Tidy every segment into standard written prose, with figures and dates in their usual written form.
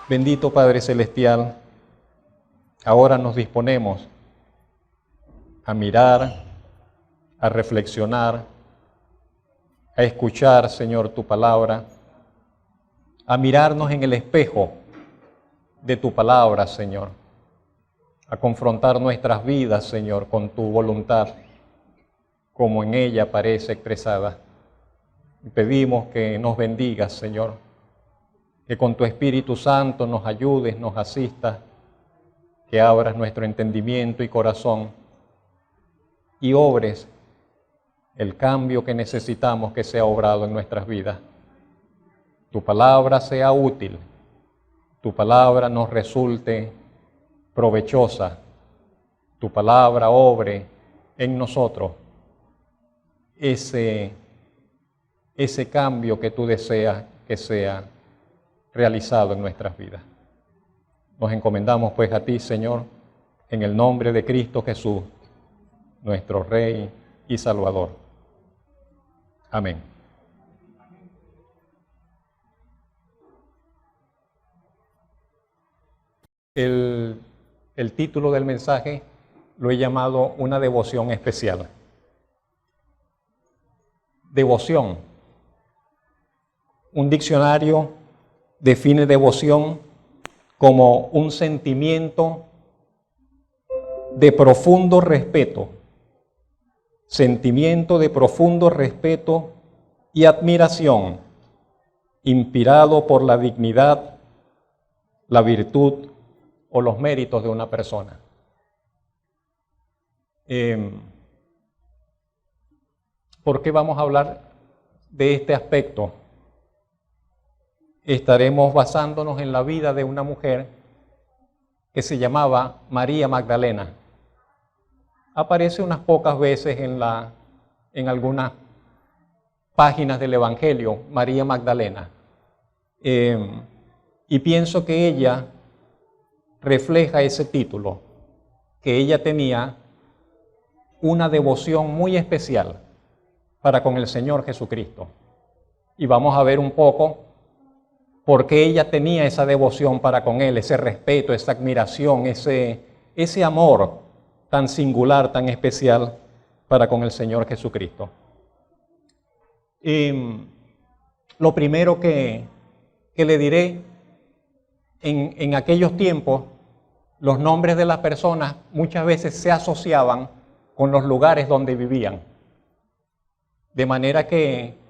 Bendito Padre Celestial, ahora nos disponemos a mirar, a reflexionar, a escuchar, Señor, tu palabra, a mirarnos en el espejo de tu palabra, Señor, a confrontar nuestras vidas, Señor, con tu voluntad, como en ella aparece expresada. Y pedimos que nos bendigas, Señor, que con tu Espíritu Santo nos ayudes, nos asistas, que abras nuestro entendimiento y corazón y obres el cambio que necesitamos que sea obrado en nuestras vidas. Tu palabra sea útil, tu palabra nos resulte provechosa, tu palabra obre en nosotros ese cambio que tú deseas que sea realizado en nuestras vidas. Nos encomendamos pues a ti, Señor, en el nombre de Cristo Jesús, nuestro Rey y Salvador. Amén. El título del mensaje lo he llamado una devoción especial. Devoción. Un diccionario define devoción como un sentimiento de profundo respeto, y admiración, inspirado por la dignidad, la virtud o los méritos de una persona. ¿Por qué vamos a hablar de este aspecto? Estaremos basándonos en la vida de una mujer que se llamaba María Magdalena. Aparece unas pocas veces en algunas páginas del Evangelio, María Magdalena. Y pienso que ella refleja ese título, que ella tenía una devoción muy especial para con el Señor Jesucristo. Y vamos a ver un poco por qué ella tenía esa devoción para con Él, ese respeto, esa admiración, ese amor tan singular, tan especial para con el Señor Jesucristo. Lo primero que le diré, en aquellos tiempos, los nombres de las personas muchas veces se asociaban con los lugares donde vivían. De manera que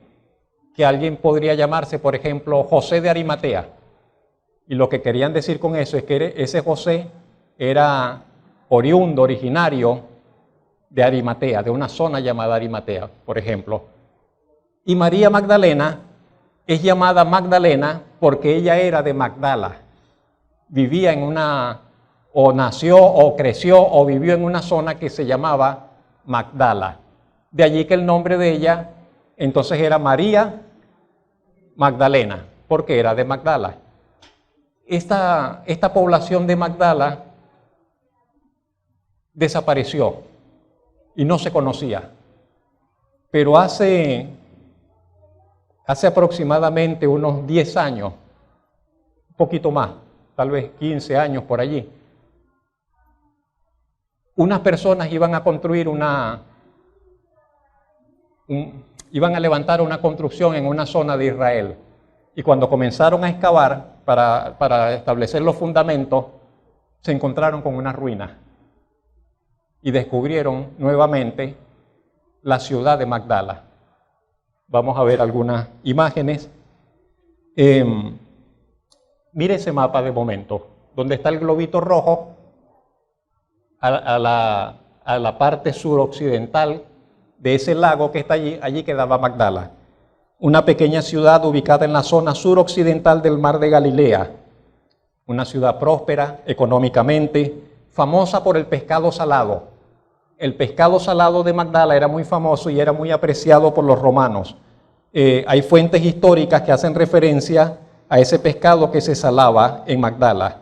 alguien podría llamarse, por ejemplo, José de Arimatea. Y lo que querían decir con eso es que ese José era oriundo, originario de Arimatea, de una zona llamada Arimatea, por ejemplo. Y María Magdalena es llamada Magdalena porque ella era de Magdala. Vivía o nació, o creció, o vivió en una zona que se llamaba Magdala. De allí que el nombre de ella entonces era María Magdalena, porque era de Magdala. Esta población de Magdala desapareció y no se conocía. Pero hace aproximadamente unos 10 años, un poquito más, tal vez 15 años por allí, unas personas iban a construir iban a levantar una construcción en una zona de Israel. Y cuando comenzaron a excavar para establecer los fundamentos, se encontraron con una ruina. Y descubrieron nuevamente la ciudad de Magdala. Vamos a ver algunas imágenes. Mire ese mapa de momento, donde está el globito rojo, a la parte suroccidental de ese lago que está allí quedaba Magdala, una pequeña ciudad ubicada en la zona suroccidental del mar de Galilea, una ciudad próspera económicamente, famosa por el pescado salado. El pescado salado de Magdala era muy famoso y era muy apreciado por los romanos. Hay fuentes históricas que hacen referencia a ese pescado que se salaba en Magdala.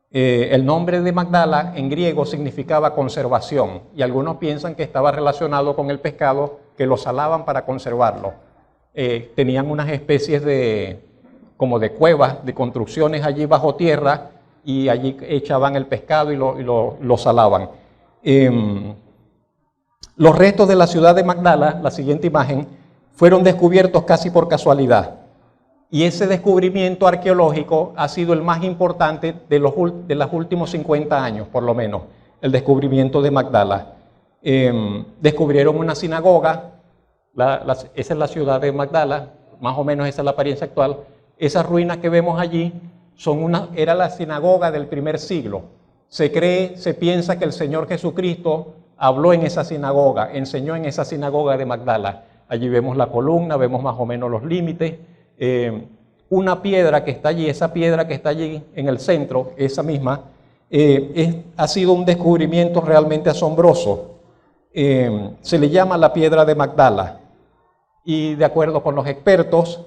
El nombre de Magdala en griego significaba conservación y algunos piensan que estaba relacionado con el pescado que lo salaban para conservarlo. Tenían unas especies de como de cuevas, de construcciones allí bajo tierra, y allí echaban el pescado y lo salaban. Los restos de la ciudad de Magdala, la siguiente imagen, fueron descubiertos casi por casualidad. Y ese descubrimiento arqueológico ha sido el más importante de los últimos 50 años, por lo menos, el descubrimiento de Magdala. Descubrieron una sinagoga, esa es la ciudad de Magdala, más o menos esa es la apariencia actual. Esas ruinas que vemos allí era la sinagoga del primer siglo. Se piensa que el Señor Jesucristo habló en esa sinagoga, enseñó en esa sinagoga de Magdala. Allí vemos la columna, vemos más o menos los límites. Una piedra que está allí, esa piedra que está allí en el centro, esa misma, ha sido un descubrimiento realmente asombroso. Se le llama la piedra de Magdala y de acuerdo con los expertos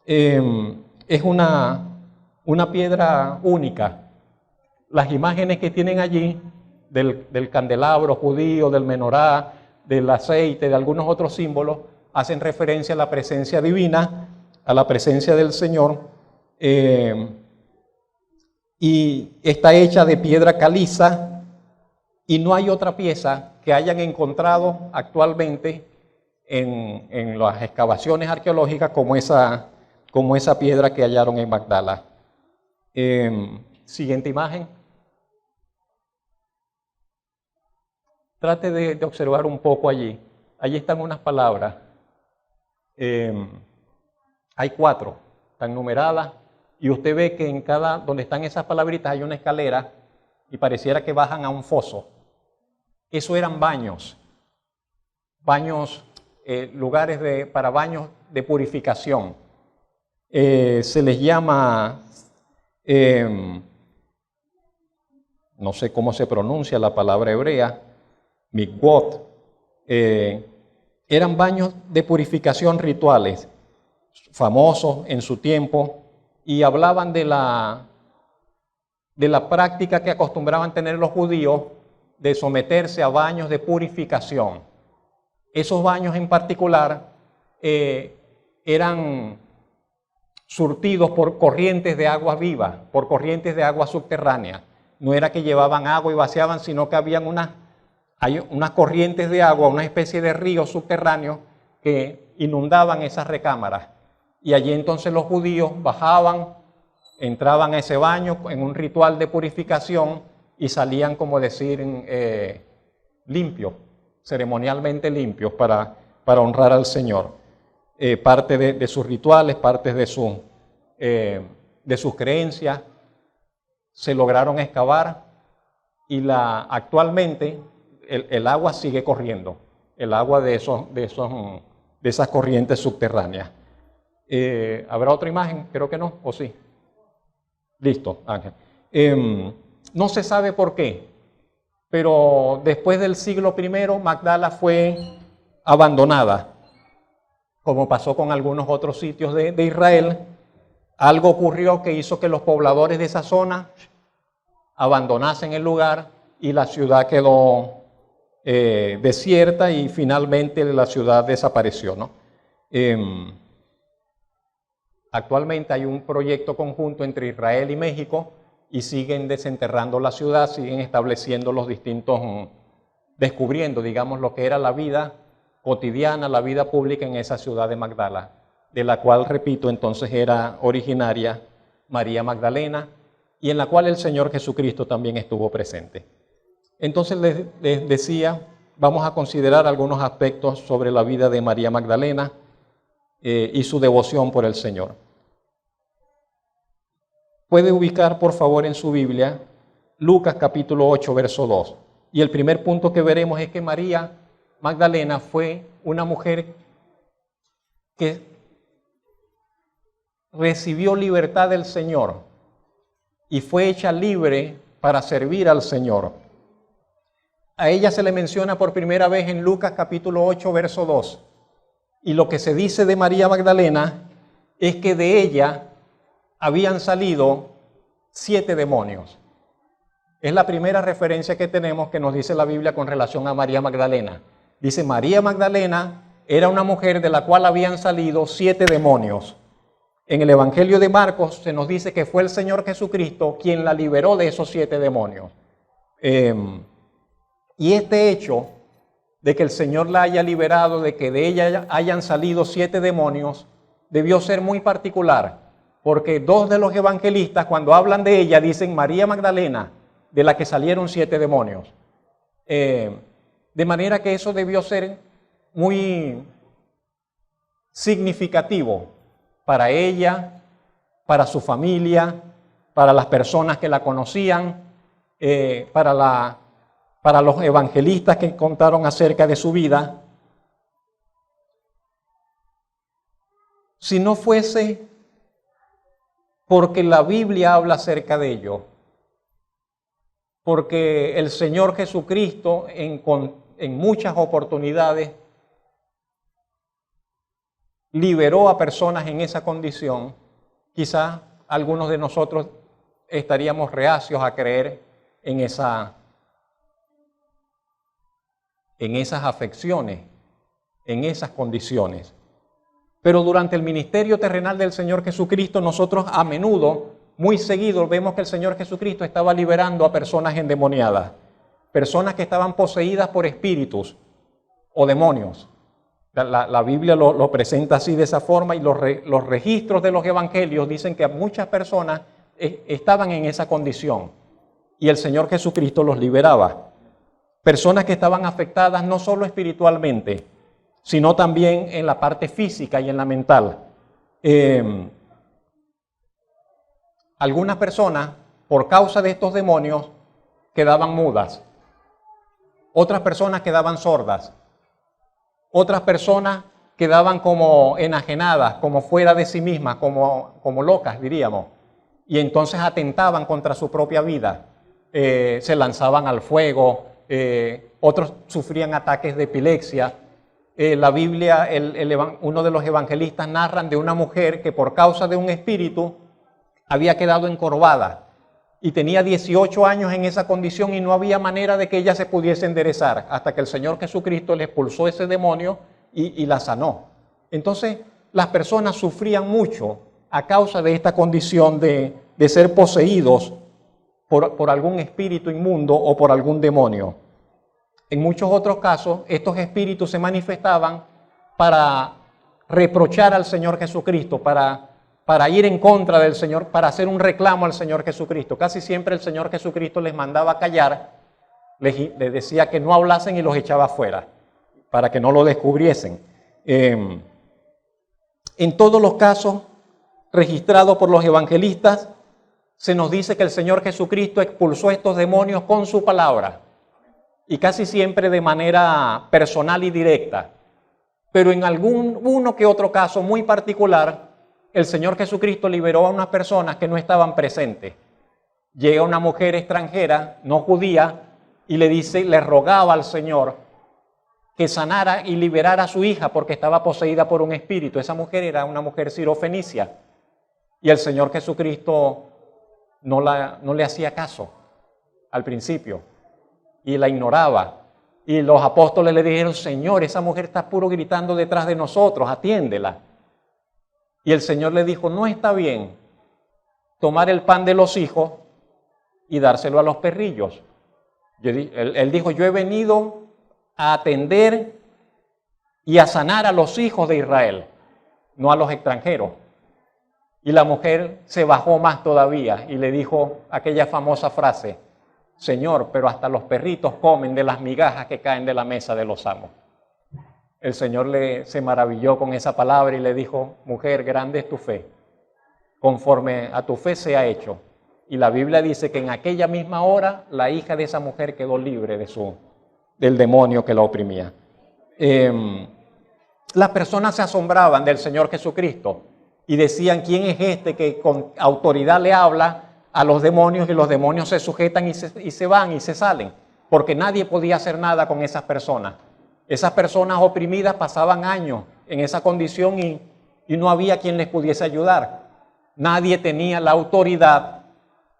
es una piedra única. Las imágenes que tienen allí del candelabro judío, del menorá, del aceite, de algunos otros símbolos, hacen referencia a la presencia divina, a la presencia del Señor, y está hecha de piedra caliza, y no hay otra pieza que hayan encontrado actualmente en las excavaciones arqueológicas como esa piedra que hallaron en Magdala. Siguiente imagen. Trate de observar un poco allí. Allí están unas palabras. Hay 4, están numeradas, y usted ve que donde están esas palabritas hay una escalera y pareciera que bajan a un foso. Eso eran baños, lugares para baños de purificación. Se les llama, no sé cómo se pronuncia la palabra hebrea, mikvot. Eran baños de purificación rituales, famosos en su tiempo, y hablaban de la práctica que acostumbraban tener los judíos de someterse a baños de purificación. Esos baños en particular eran surtidos por corrientes de agua viva, por corrientes de agua subterránea. No era que llevaban agua y vaciaban, sino que habían unas corrientes de agua, una especie de ríos subterráneos que inundaban esas recámaras. Y allí entonces los judíos bajaban, entraban a ese baño en un ritual de purificación y salían, como decir, limpios, ceremonialmente limpios para honrar al Señor. Parte de sus rituales, parte de sus creencias se lograron excavar, y actualmente el agua sigue corriendo, el agua de esas corrientes subterráneas. ¿Habrá otra imagen? Creo que no, ¿o sí? Listo, Ángel. No se sabe por qué, pero después del siglo I, Magdala fue abandonada, como pasó con algunos otros sitios de Israel. Algo ocurrió que hizo que los pobladores de esa zona abandonasen el lugar y la ciudad quedó desierta, y finalmente la ciudad desapareció, ¿no? Actualmente hay un proyecto conjunto entre Israel y México y siguen desenterrando la ciudad, siguen estableciendo descubriendo, digamos, lo que era la vida cotidiana, la vida pública en esa ciudad de Magdala, de la cual, repito, entonces era originaria María Magdalena, y en la cual el Señor Jesucristo también estuvo presente. Entonces les decía, vamos a considerar algunos aspectos sobre la vida de María Magdalena y su devoción por el Señor. Puede ubicar, por favor, en su Biblia, Lucas capítulo 8, verso 2. Y el primer punto que veremos es que María Magdalena fue una mujer que recibió libertad del Señor y fue hecha libre para servir al Señor. A ella se le menciona por primera vez en Lucas capítulo 8, verso 2. Y lo que se dice de María Magdalena es que de ella habían salido 7 demonios. Es la primera referencia que tenemos que nos dice la Biblia con relación a María Magdalena. Dice, María Magdalena era una mujer de la cual habían salido 7 demonios. En el Evangelio de Marcos se nos dice que fue el Señor Jesucristo quien la liberó de esos 7 demonios. Y este hecho de que el Señor la haya liberado, de que de ella hayan salido 7 demonios, debió ser muy particular, porque 2 de los evangelistas, cuando hablan de ella, dicen María Magdalena, de la que salieron 7 demonios. De manera que eso debió ser muy significativo para ella, para su familia, para las personas que la conocían, para los evangelistas que contaron acerca de su vida. Si no fuese porque la Biblia habla acerca de ello, porque el Señor Jesucristo en muchas oportunidades liberó a personas en esa condición, quizás algunos de nosotros estaríamos reacios a creer en esas afecciones, en esas condiciones. Pero durante el ministerio terrenal del Señor Jesucristo, nosotros a menudo, muy seguido, vemos que el Señor Jesucristo estaba liberando a personas endemoniadas, personas que estaban poseídas por espíritus o demonios. La Biblia lo presenta así, de esa forma, y los registros de los evangelios dicen que muchas personas estaban en esa condición y el Señor Jesucristo los liberaba. Personas que estaban afectadas no solo espiritualmente, sino también en la parte física y en la mental. Algunas personas, por causa de estos demonios, quedaban mudas. Otras personas quedaban sordas. Otras personas quedaban como enajenadas, como fuera de sí mismas, como locas, diríamos. Y entonces atentaban contra su propia vida. Se lanzaban al fuego. Otros sufrían ataques de epilepsia. La Biblia, uno de los evangelistas narran de una mujer que por causa de un espíritu había quedado encorvada y tenía 18 años en esa condición y no había manera de que ella se pudiese enderezar hasta que el Señor Jesucristo le expulsó ese demonio y la sanó. Entonces las personas sufrían mucho a causa de esta condición de ser poseídos por algún espíritu inmundo o por algún demonio. En muchos otros casos, estos espíritus se manifestaban para reprochar al Señor Jesucristo, para ir en contra del Señor, para hacer un reclamo al Señor Jesucristo. Casi siempre el Señor Jesucristo les mandaba callar, les decía que no hablasen y los echaba fuera, para que no lo descubriesen. En todos los casos registrados por los evangelistas, se nos dice que el Señor Jesucristo expulsó estos demonios con su palabra, y casi siempre de manera personal y directa. Pero en uno que otro caso muy particular, el Señor Jesucristo liberó a unas personas que no estaban presentes. Llega una mujer extranjera, no judía, y le rogaba al Señor que sanara y liberara a su hija porque estaba poseída por un espíritu. Esa mujer era una mujer sirofenicia. Y el Señor Jesucristo no le hacía caso al principio y la ignoraba. Y los apóstoles le dijeron: Señor, esa mujer está puro gritando detrás de nosotros, atiéndela. Y el Señor le dijo: no está bien tomar el pan de los hijos y dárselo a los perrillos. Él dijo: yo he venido a atender y a sanar a los hijos de Israel, no a los extranjeros. Y la mujer se bajó más todavía y le dijo aquella famosa frase: Señor, pero hasta los perritos comen de las migajas que caen de la mesa de los amos. El Señor se maravilló con esa palabra y le dijo: mujer, grande es tu fe, conforme a tu fe se ha hecho. Y la Biblia dice que en aquella misma hora la hija de esa mujer quedó libre del demonio que la oprimía. Las personas se asombraban del Señor Jesucristo y decían: ¿quién es este que con autoridad le habla a los demonios y los demonios se sujetan y se van y se salen? Porque nadie podía hacer nada con esas personas. Esas personas oprimidas pasaban años en esa condición y no había quien les pudiese ayudar. Nadie tenía la autoridad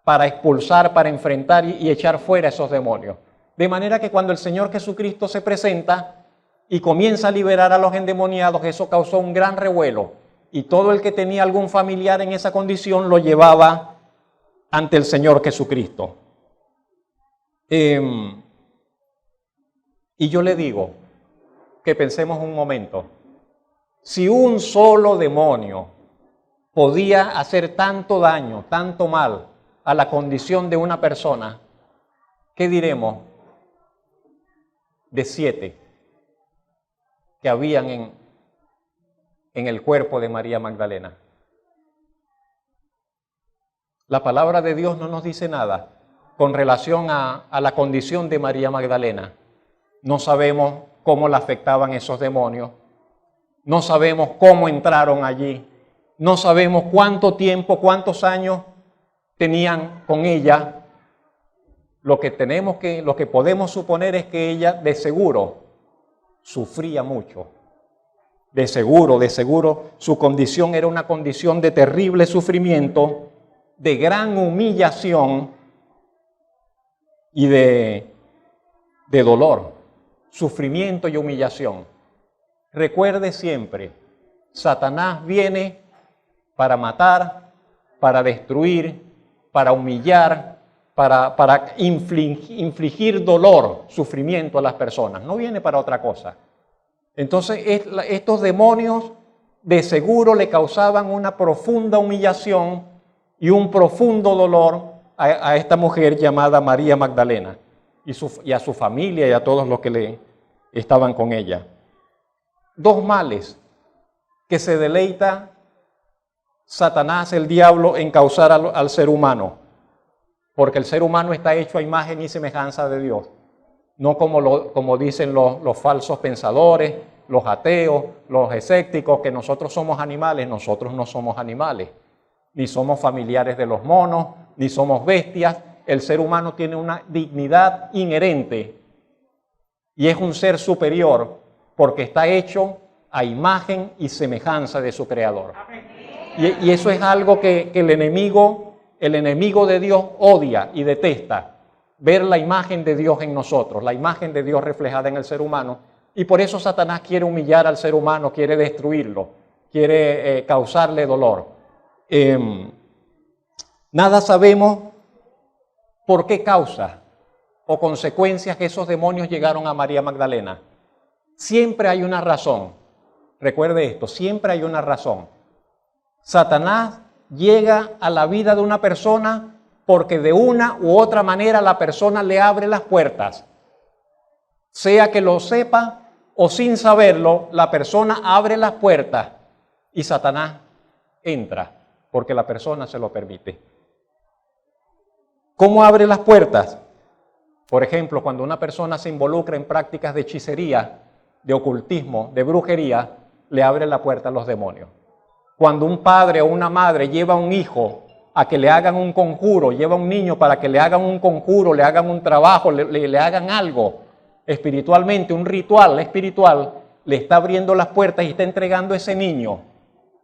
para expulsar, para enfrentar y echar fuera esos demonios. De manera que cuando el Señor Jesucristo se presenta y comienza a liberar a los endemoniados, eso causó un gran revuelo. y todo el que tenía algún familiar en esa condición lo llevaba ante el Señor Jesucristo. Y yo le digo que pensemos un momento, si un solo demonio podía hacer tanto daño, tanto mal a la condición de una persona, ¿qué diremos de 7 que habían en el cuerpo de María Magdalena? La palabra de Dios no nos dice nada con relación a la condición de María Magdalena. No sabemos cómo la afectaban esos demonios, no sabemos cómo entraron allí, no sabemos cuánto tiempo, cuántos años tenían con ella. Lo que podemos suponer es que ella de seguro sufría mucho. De seguro, su condición era una condición de terrible sufrimiento, de gran humillación y de dolor, sufrimiento y humillación. Recuerde siempre, Satanás viene para matar, para destruir, para humillar, para infligir dolor, sufrimiento a las personas. No viene para otra cosa. Entonces, estos demonios de seguro le causaban una profunda humillación y un profundo dolor a esta mujer llamada María Magdalena y a su familia y a todos los que estaban con ella. 2 males que se deleita Satanás, el diablo, en causar al ser humano, porque el ser humano está hecho a imagen y semejanza de Dios. No como dicen los falsos pensadores, los ateos, los escépticos, que nosotros somos animales. Nosotros no somos animales, ni somos familiares de los monos, ni somos bestias. El ser humano tiene una dignidad inherente y es un ser superior porque está hecho a imagen y semejanza de su Creador. Y eso es algo que el enemigo de Dios odia y detesta. Ver la imagen de Dios en nosotros, la imagen de Dios reflejada en el ser humano. Y por eso Satanás quiere humillar al ser humano, quiere destruirlo, quiere causarle dolor. Nada sabemos por qué causa o consecuencias que esos demonios llegaron a María Magdalena. Siempre hay una razón. Recuerde esto, siempre hay una razón. Satanás llega a la vida de una persona porque de una u otra manera la persona le abre las puertas. Sea que lo sepa o sin saberlo, la persona abre las puertas y Satanás entra porque la persona se lo permite. ¿Cómo abre las puertas? Por ejemplo, cuando una persona se involucra en prácticas de hechicería, de ocultismo, de brujería, le abre la puerta a los demonios. Cuando un padre o una madre lleva a un hijo a que le hagan un conjuro, lleva a un niño para que le hagan un conjuro, le hagan un trabajo, le hagan algo espiritualmente, un ritual espiritual, le está abriendo las puertas y está entregando a ese niño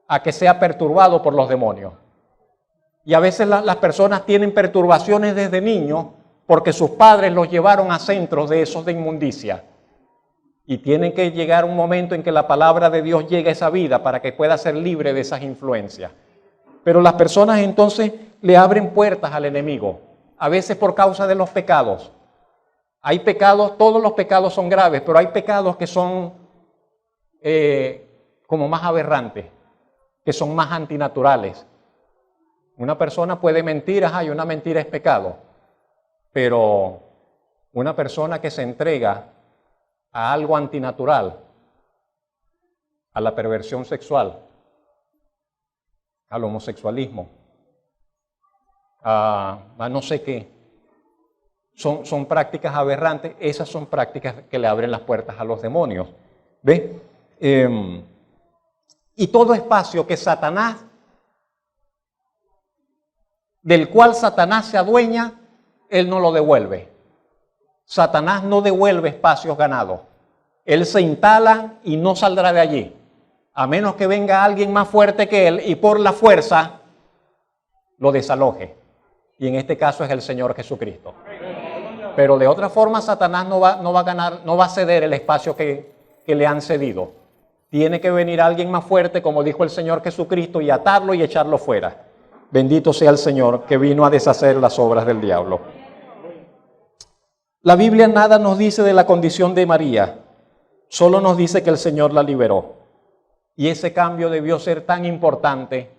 a que sea perturbado por los demonios. Y a veces las personas tienen perturbaciones desde niños porque sus padres los llevaron a centros de esos de inmundicia. Y tiene que llegar un momento en que la palabra de Dios llegue a esa vida para que pueda ser libre de esas influencias. Pero las personas entonces le abren puertas al enemigo, a veces por causa de los pecados. Hay pecados, todos los pecados son graves, pero hay pecados que son como más aberrantes, que son más antinaturales. Una persona puede mentir, y una mentira es pecado, pero una persona que se entrega a algo antinatural, a la perversión sexual, al homosexualismo, a no sé qué, son prácticas aberrantes. Esas son prácticas que le abren las puertas a los demonios. ¿Ve? Y todo espacio que Satanás, del cual Satanás se adueña, él no lo devuelve. Satanás no devuelve espacios ganados. Él se instala y no saldrá de allí, a menos que venga alguien más fuerte que él y por la fuerza lo desaloje. Y en este caso es el Señor Jesucristo. Pero de otra forma Satanás no va a ceder el espacio que le han cedido. Tiene que venir alguien más fuerte, como dijo el Señor Jesucristo, y atarlo y echarlo fuera. Bendito sea el Señor que vino a deshacer las obras del diablo. La Biblia nada nos dice de la condición de María, solo nos dice que el Señor la liberó. Y ese cambio debió ser tan importante,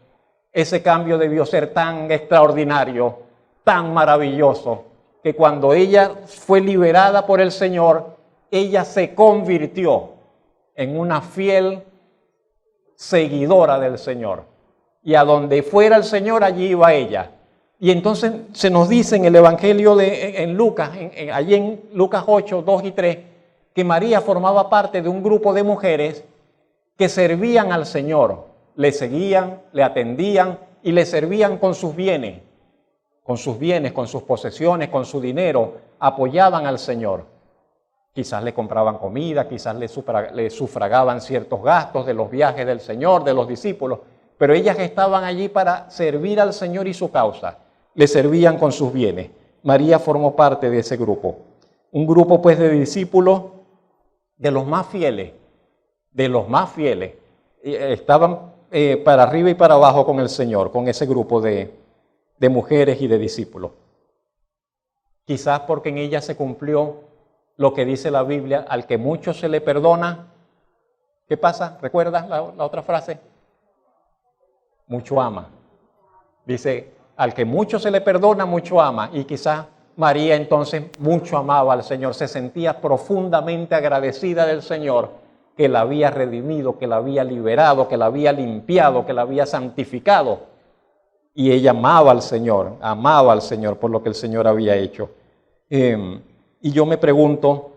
ese cambio debió ser tan extraordinario, tan maravilloso, que cuando ella fue liberada por el Señor, ella se convirtió en una fiel seguidora del Señor. Y a donde fuera el Señor, allí iba ella. Y entonces se nos dice en el Evangelio en Lucas, allí en Lucas 8, 2 y 3, que María formaba parte de un grupo de mujeres que servían al Señor, le seguían, le atendían y le servían con sus bienes, con sus posesiones, con su dinero, apoyaban al Señor. Quizás le compraban comida, quizás le sufragaban ciertos gastos de los viajes del Señor, de los discípulos, pero ellas estaban allí para servir al Señor y su causa, le servían con sus bienes. María formó parte de ese grupo, un grupo pues de discípulos de los más fieles, estaban para arriba y para abajo con el Señor, con ese grupo de mujeres y de discípulos. Quizás porque en ella se cumplió lo que dice la Biblia, al que mucho se le perdona. ¿Qué pasa? ¿Recuerdas la otra frase? Mucho ama. Dice, al que mucho se le perdona, mucho ama. Y quizás María entonces mucho amaba al Señor, se sentía profundamente agradecida del Señor, que la había redimido, que la había liberado, que la había limpiado, que la había santificado. Y ella amaba al Señor por lo que el Señor había hecho. Y yo me pregunto,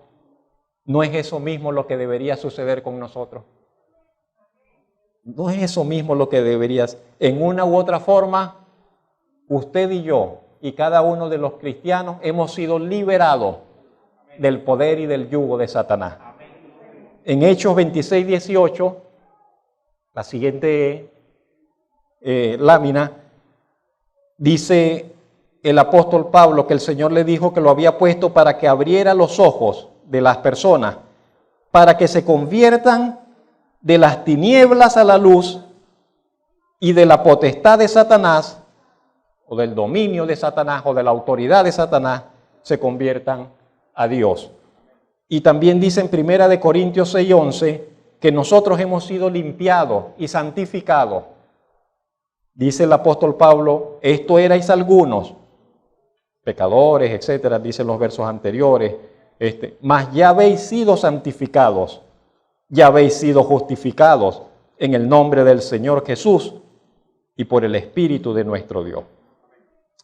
¿no es eso mismo lo que debería suceder con nosotros? ¿No es eso mismo lo que deberías? En una u otra forma, usted y yo, y cada uno de los cristianos, hemos sido liberados del poder y del yugo de Satanás. En Hechos 26, 18, la siguiente lámina, dice el apóstol Pablo que el Señor le dijo que lo había puesto para que abriera los ojos de las personas, para que se conviertan de las tinieblas a la luz y de la potestad de Satanás, o del dominio de Satanás, o de la autoridad de Satanás, se conviertan a Dios. Y también dice en 1 Corintios 6:11 que nosotros hemos sido limpiados y santificados. Dice el apóstol Pablo, esto erais algunos, pecadores, etcétera, dicen los versos anteriores, mas ya habéis sido santificados, ya habéis sido justificados en el nombre del Señor Jesús y por el Espíritu de nuestro Dios.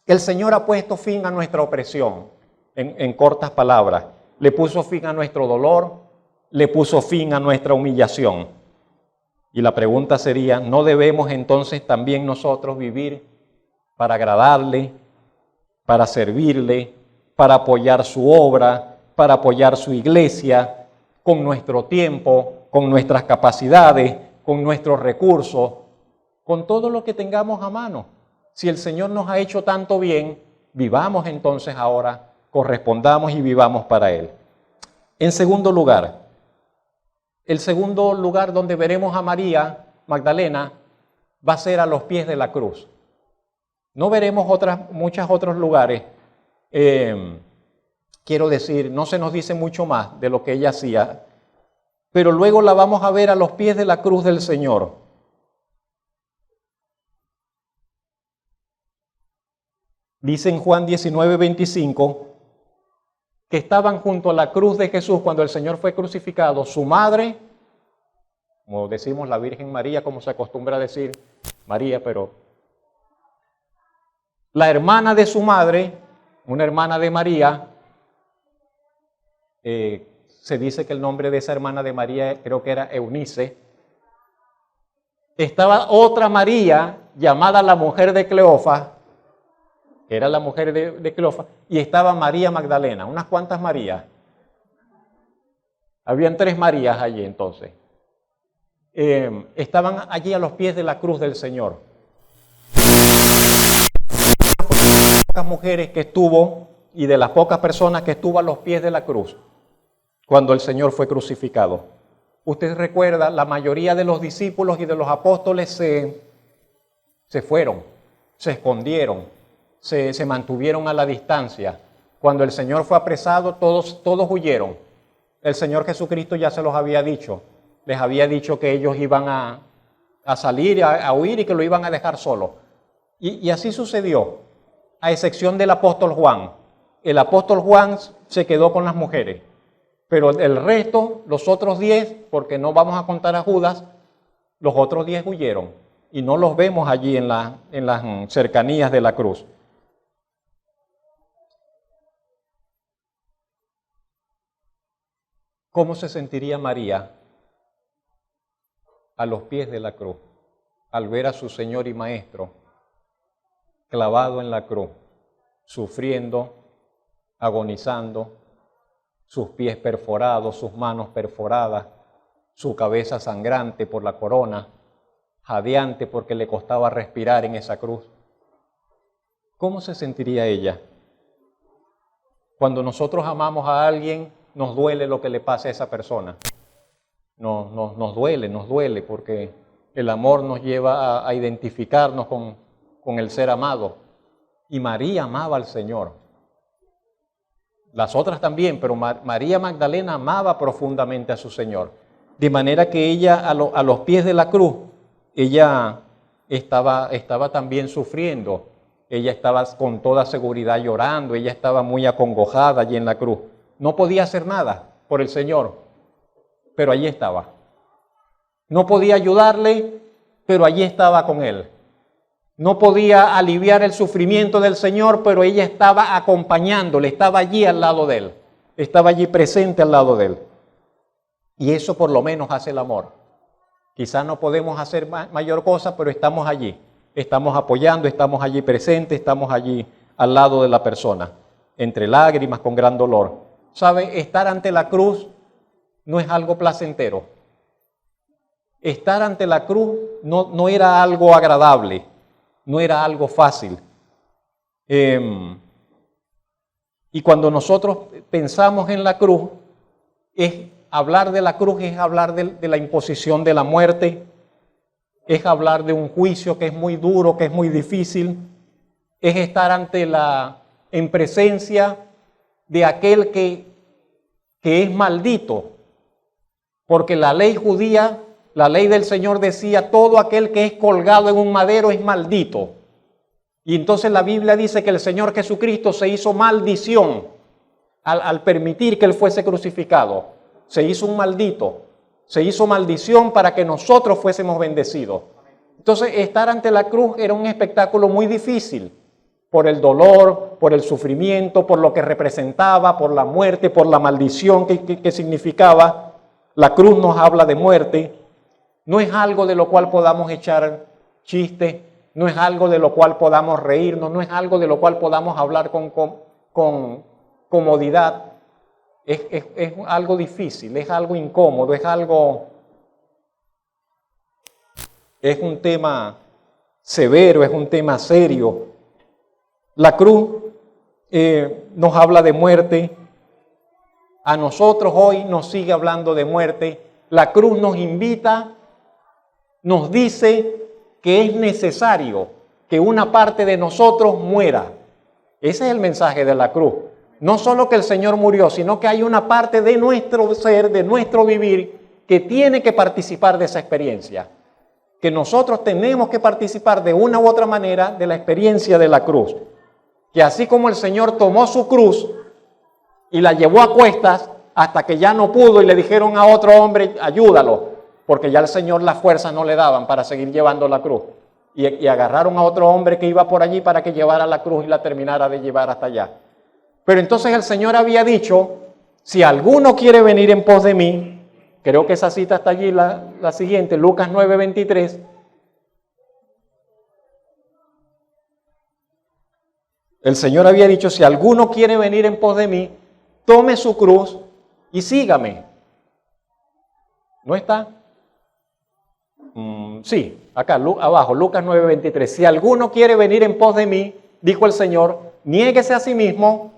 El Señor ha puesto fin a nuestra opresión, en cortas palabras. Le puso fin a nuestro dolor, le puso fin a nuestra humillación. Y la pregunta sería, ¿no debemos entonces también nosotros vivir para agradarle, para servirle, para apoyar su obra, para apoyar su iglesia, con nuestro tiempo, con nuestras capacidades, con nuestros recursos, con todo lo que tengamos a mano? Si el Señor nos ha hecho tanto bien, vivamos entonces ahora, correspondamos y vivamos para Él. En segundo lugar, el segundo lugar donde veremos a María Magdalena va a ser a los pies de la cruz. No veremos muchos otros lugares. Quiero decir, no se nos dice mucho más de lo que ella hacía, pero luego la vamos a ver a los pies de la cruz del Señor. Dice en Juan 19:25 que estaban junto a la cruz de Jesús cuando el Señor fue crucificado, su madre, como decimos la Virgen María, como se acostumbra a decir María, pero la hermana de su madre, una hermana de María, se dice que el nombre de esa hermana de María creo que era Eunice. Estaba otra María llamada la mujer de Cleofas, que era la mujer de Cleofas, y estaba María Magdalena, unas cuantas Marías. Habían 3 Marías allí entonces. Estaban allí a los pies de la cruz del Señor. De las pocas mujeres que estuvo y de las pocas personas que estuvo a los pies de la cruz cuando el Señor fue crucificado. Usted recuerda, la mayoría de los discípulos y de los apóstoles se fueron, se escondieron, se mantuvieron a la distancia. Cuando el Señor fue apresado, todos huyeron. El Señor Jesucristo ya se los había dicho. Les había dicho que ellos iban a salir, a huir y que lo iban a dejar solo. Y así sucedió, a excepción del apóstol Juan. El apóstol Juan se quedó con las mujeres, pero el resto, los otros 10, porque no vamos a contar a Judas, los otros 10 huyeron y no los vemos allí en las cercanías de la cruz. ¿Cómo se sentiría María a los pies de la cruz al ver a su Señor y Maestro clavado en la cruz, sufriendo, agonizando, sus pies perforados, sus manos perforadas, su cabeza sangrante por la corona, jadeante porque le costaba respirar en esa cruz? ¿Cómo se sentiría ella? Cuando nosotros amamos a alguien, nos duele lo que le pase a esa persona. Nos duele porque el amor nos lleva a identificarnos con el ser amado. Y María amaba al Señor. Las otras también, pero María Magdalena amaba profundamente a su Señor. De manera que ella, a los pies de la cruz, ella estaba también sufriendo. Ella estaba con toda seguridad llorando, ella estaba muy acongojada allí en la cruz. No podía hacer nada por el Señor, pero allí estaba. No podía ayudarle, pero allí estaba con Él. No podía aliviar el sufrimiento del Señor, pero ella estaba acompañándole, estaba allí al lado de Él. Estaba allí presente al lado de Él. Y eso por lo menos hace el amor. Quizás no podemos hacer mayor cosa, pero estamos allí. Estamos apoyando, estamos allí presentes, estamos allí al lado de la persona, entre lágrimas, con gran dolor. ¿Sabe? Estar ante la cruz no es algo placentero. Estar ante la cruz no era algo agradable, no era algo fácil. Y cuando nosotros pensamos en la cruz, hablar de la cruz es hablar de la imposición de la muerte, es hablar de un juicio que es muy duro, que es muy difícil, es estar en presencia de aquel que es maldito, porque la ley judía, la ley del Señor decía, todo aquel que es colgado en un madero es maldito. Y entonces la Biblia dice que el Señor Jesucristo se hizo maldición al permitir que Él fuese crucificado. Se hizo un maldito, se hizo maldición para que nosotros fuésemos bendecidos. Entonces estar ante la cruz era un espectáculo muy difícil, por el dolor, por el sufrimiento, por lo que representaba, por la muerte, por la maldición que significaba. La cruz nos habla de muerte. No es algo de lo cual podamos echar chistes, no es algo de lo cual podamos reírnos, no es algo de lo cual podamos hablar con comodidad. Es algo difícil, es algo incómodo, es un tema severo, es un tema serio. La cruz nos habla de muerte. A nosotros hoy nos sigue hablando de muerte. La cruz nos invita, nos dice que es necesario que una parte de nosotros muera. Ese es el mensaje de la cruz. No solo que el Señor murió, sino que hay una parte de nuestro ser, de nuestro vivir, que tiene que participar de esa experiencia. Que nosotros tenemos que participar de una u otra manera de la experiencia de la cruz. Que así como el Señor tomó su cruz y la llevó a cuestas hasta que ya no pudo y le dijeron a otro hombre, ayúdalo, porque ya el Señor las fuerzas no le daban para seguir llevando la cruz. Y agarraron a otro hombre que iba por allí para que llevara la cruz y la terminara de llevar hasta allá. Pero entonces el Señor había dicho, si alguno quiere venir en pos de mí, creo que esa cita está allí, la siguiente, Lucas 9:23. El Señor había dicho, si alguno quiere venir en pos de mí, tome su cruz y sígame. ¿No está? Sí, acá abajo, Lucas 9:23. Si alguno quiere venir en pos de mí, dijo el Señor, niéguese a sí mismo,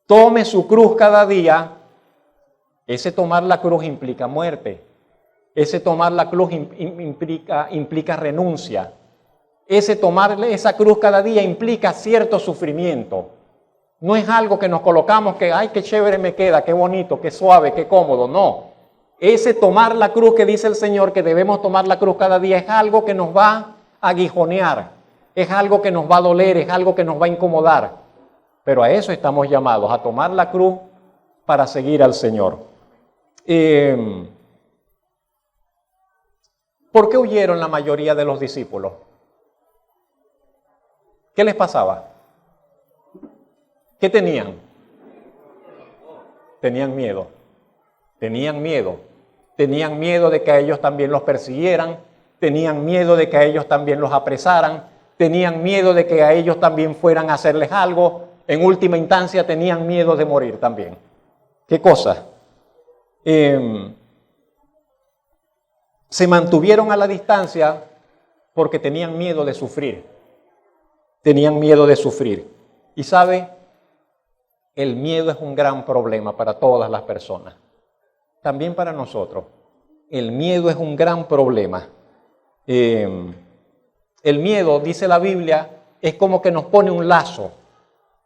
tome su cruz cada día Ese tomar la cruz implica muerte. Ese tomar la cruz implica renuncia. Ese tomarle esa cruz cada día implica cierto sufrimiento. No es algo que nos colocamos que, ay, qué chévere me queda, qué bonito, qué suave, qué cómodo. No. Ese tomar la cruz que dice el Señor, que debemos tomar la cruz cada día, es algo que nos va a aguijonear. Es algo que nos va a doler, es algo que nos va a incomodar. Pero a eso estamos llamados, a tomar la cruz para seguir al Señor. ¿Por qué huyeron la mayoría de los discípulos? ¿Qué les pasaba? ¿Qué tenían? Tenían miedo. Tenían miedo. Tenían miedo de que a ellos también los persiguieran. Tenían miedo de que a ellos también los apresaran. Tenían miedo de que a ellos también fueran a hacerles algo. En última instancia tenían miedo de morir también. ¿Qué cosa? Se mantuvieron a la distancia porque tenían miedo de sufrir. Tenían miedo de sufrir. Y sabe, el miedo es un gran problema para todas las personas. También para nosotros. El miedo es un gran problema. El miedo, dice la Biblia, es como que nos pone un lazo.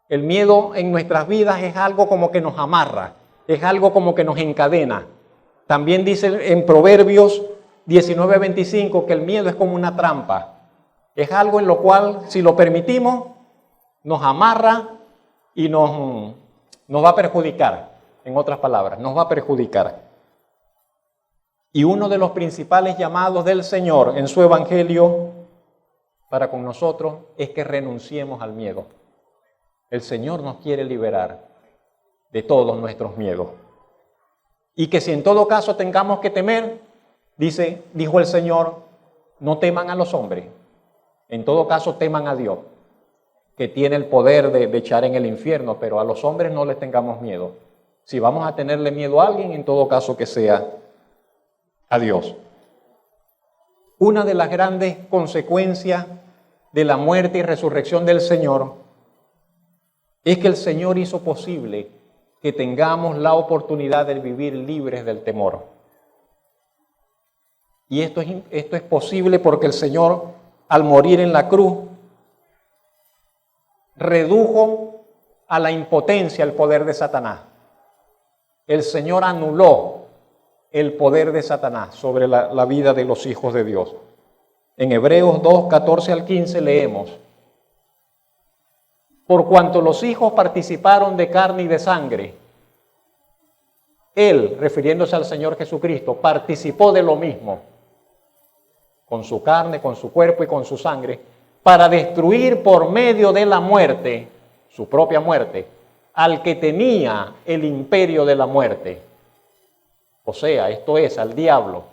El miedo en nuestras vidas es algo como que nos amarra. Es algo como que nos encadena. También dice en Proverbios 19:25 que el miedo es como una trampa. Es algo en lo cual, si lo permitimos, nos amarra y nos va a perjudicar. En otras palabras, nos va a perjudicar. Y uno de los principales llamados del Señor en su Evangelio para con nosotros es que renunciemos al miedo. El Señor nos quiere liberar de todos nuestros miedos. Y que si en todo caso tengamos que temer, dijo el Señor, no teman a los hombres. En todo caso teman a Dios, que tiene el poder de echar en el infierno, pero a los hombres no les tengamos miedo. Si vamos a tenerle miedo a alguien, en todo caso que sea a Dios. Una de las grandes consecuencias de la muerte y resurrección del Señor es que el Señor hizo posible que tengamos la oportunidad de vivir libres del temor. Y esto es posible porque el Señor, al morir en la cruz, redujo a la impotencia el poder de Satanás. El Señor anuló el poder de Satanás sobre la vida de los hijos de Dios. En Hebreos 2, 14 al 15 leemos: por cuanto los hijos participaron de carne y de sangre, Él, refiriéndose al Señor Jesucristo, participó de lo mismo, con su carne, con su cuerpo y con su sangre, para destruir por medio de la muerte, su propia muerte, al que tenía el imperio de la muerte. O sea, esto es, al diablo,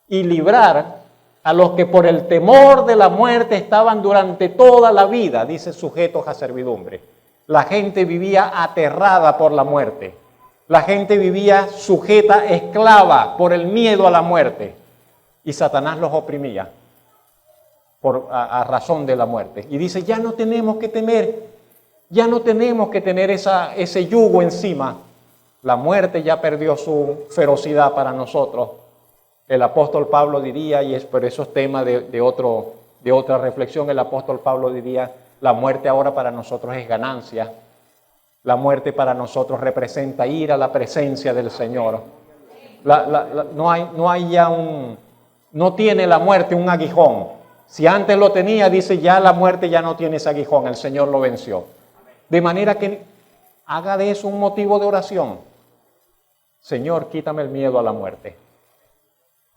y librar a los que por el temor de la muerte estaban durante toda la vida, dice, sujetos a servidumbre. La gente vivía aterrada por la muerte. La gente vivía sujeta, esclava, por el miedo a la muerte. Y Satanás los oprimía a razón de la muerte. Y dice, ya no tenemos que temer, ya no tenemos que tener ese yugo encima. La muerte ya perdió su ferocidad para nosotros. El apóstol Pablo diría, pero eso es tema de otra reflexión, el apóstol Pablo diría, la muerte ahora para nosotros es ganancia. La muerte para nosotros representa ir a la presencia del Señor. No tiene la muerte un aguijón. Si antes lo tenía, dice, ya la muerte ya no tiene ese aguijón, el Señor lo venció. De manera que haga de eso un motivo de oración. Señor, quítame el miedo a la muerte.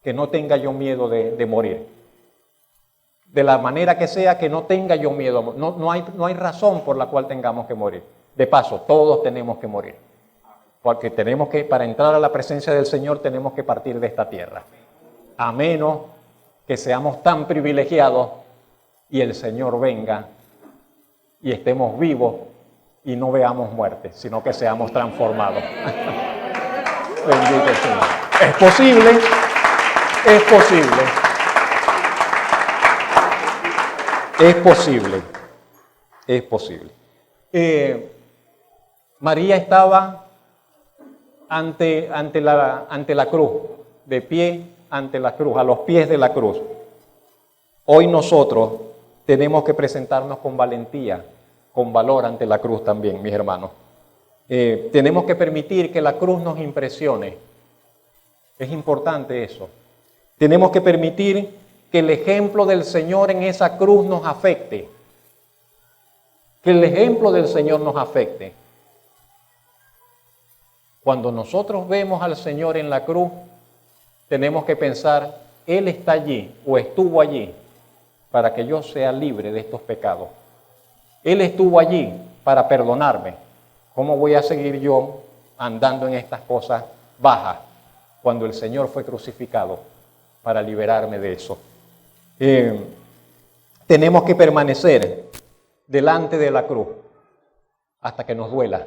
Que no tenga yo miedo de morir. De la manera que sea, que no tenga yo miedo. No hay razón por la cual tengamos que morir. De paso, todos tenemos que morir. Porque para entrar a la presencia del Señor, tenemos que partir de esta tierra. A menos que seamos tan privilegiados y el Señor venga y estemos vivos y no veamos muerte, sino que seamos transformados. Bendito Señor. Es posible. Es posible. Es posible. Es posible. María estaba ante la cruz, de pie ante la cruz, a los pies de la cruz. Hoy nosotros tenemos que presentarnos con valentía, con valor ante la cruz también, mis hermanos. Tenemos que permitir que la cruz nos impresione. Es importante eso. Tenemos que permitir que el ejemplo del Señor en esa cruz nos afecte. Que el ejemplo del Señor nos afecte. Cuando nosotros vemos al Señor en la cruz, tenemos que pensar, Él está allí o estuvo allí para que yo sea libre de estos pecados. Él estuvo allí para perdonarme. ¿Cómo voy a seguir yo andando en estas cosas bajas cuando el Señor fue crucificado para liberarme de eso? Tenemos que permanecer delante de la cruz hasta que nos duela,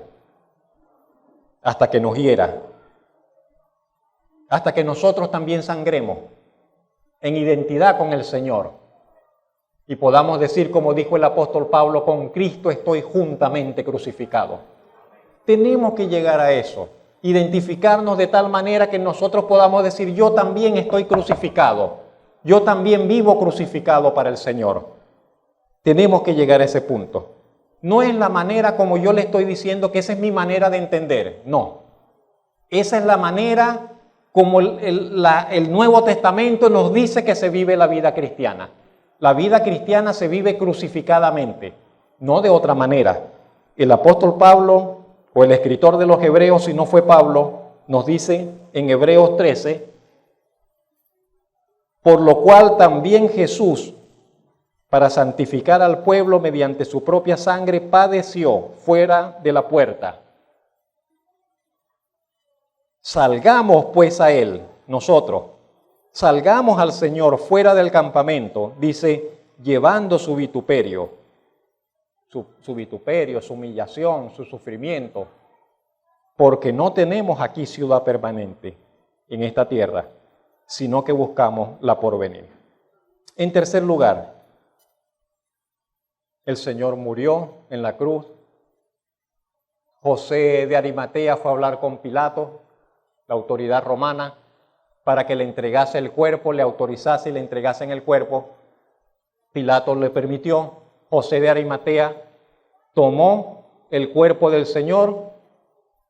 hasta que nos hiera, hasta que nosotros también sangremos en identidad con el Señor y podamos decir, como dijo el apóstol Pablo, con Cristo estoy juntamente crucificado. Tenemos que llegar a eso, identificarnos de tal manera que nosotros podamos decir, yo también estoy crucificado, yo también vivo crucificado para el Señor. Tenemos que llegar a ese punto. No es la manera como yo le estoy diciendo que esa es mi manera de entender, no. Esa es la manera como el Nuevo Testamento nos dice que se vive la vida cristiana. La vida cristiana se vive crucificadamente, no de otra manera. El apóstol Pablo, o el escritor de los Hebreos, si no fue Pablo, nos dice en Hebreos 13, por lo cual también Jesús, para santificar al pueblo mediante su propia sangre, padeció fuera de la puerta. Salgamos pues a Él, nosotros, salgamos al Señor fuera del campamento, dice, llevando su vituperio, su humillación, su sufrimiento, porque no tenemos aquí ciudad permanente en esta tierra, sino que buscamos la porvenir. En tercer lugar, el Señor murió en la cruz. José de Arimatea fue a hablar con Pilato, la autoridad romana, para que le entregase el cuerpo, le autorizase y le entregasen el cuerpo. Pilato le permitió. José de Arimatea tomó el cuerpo del Señor,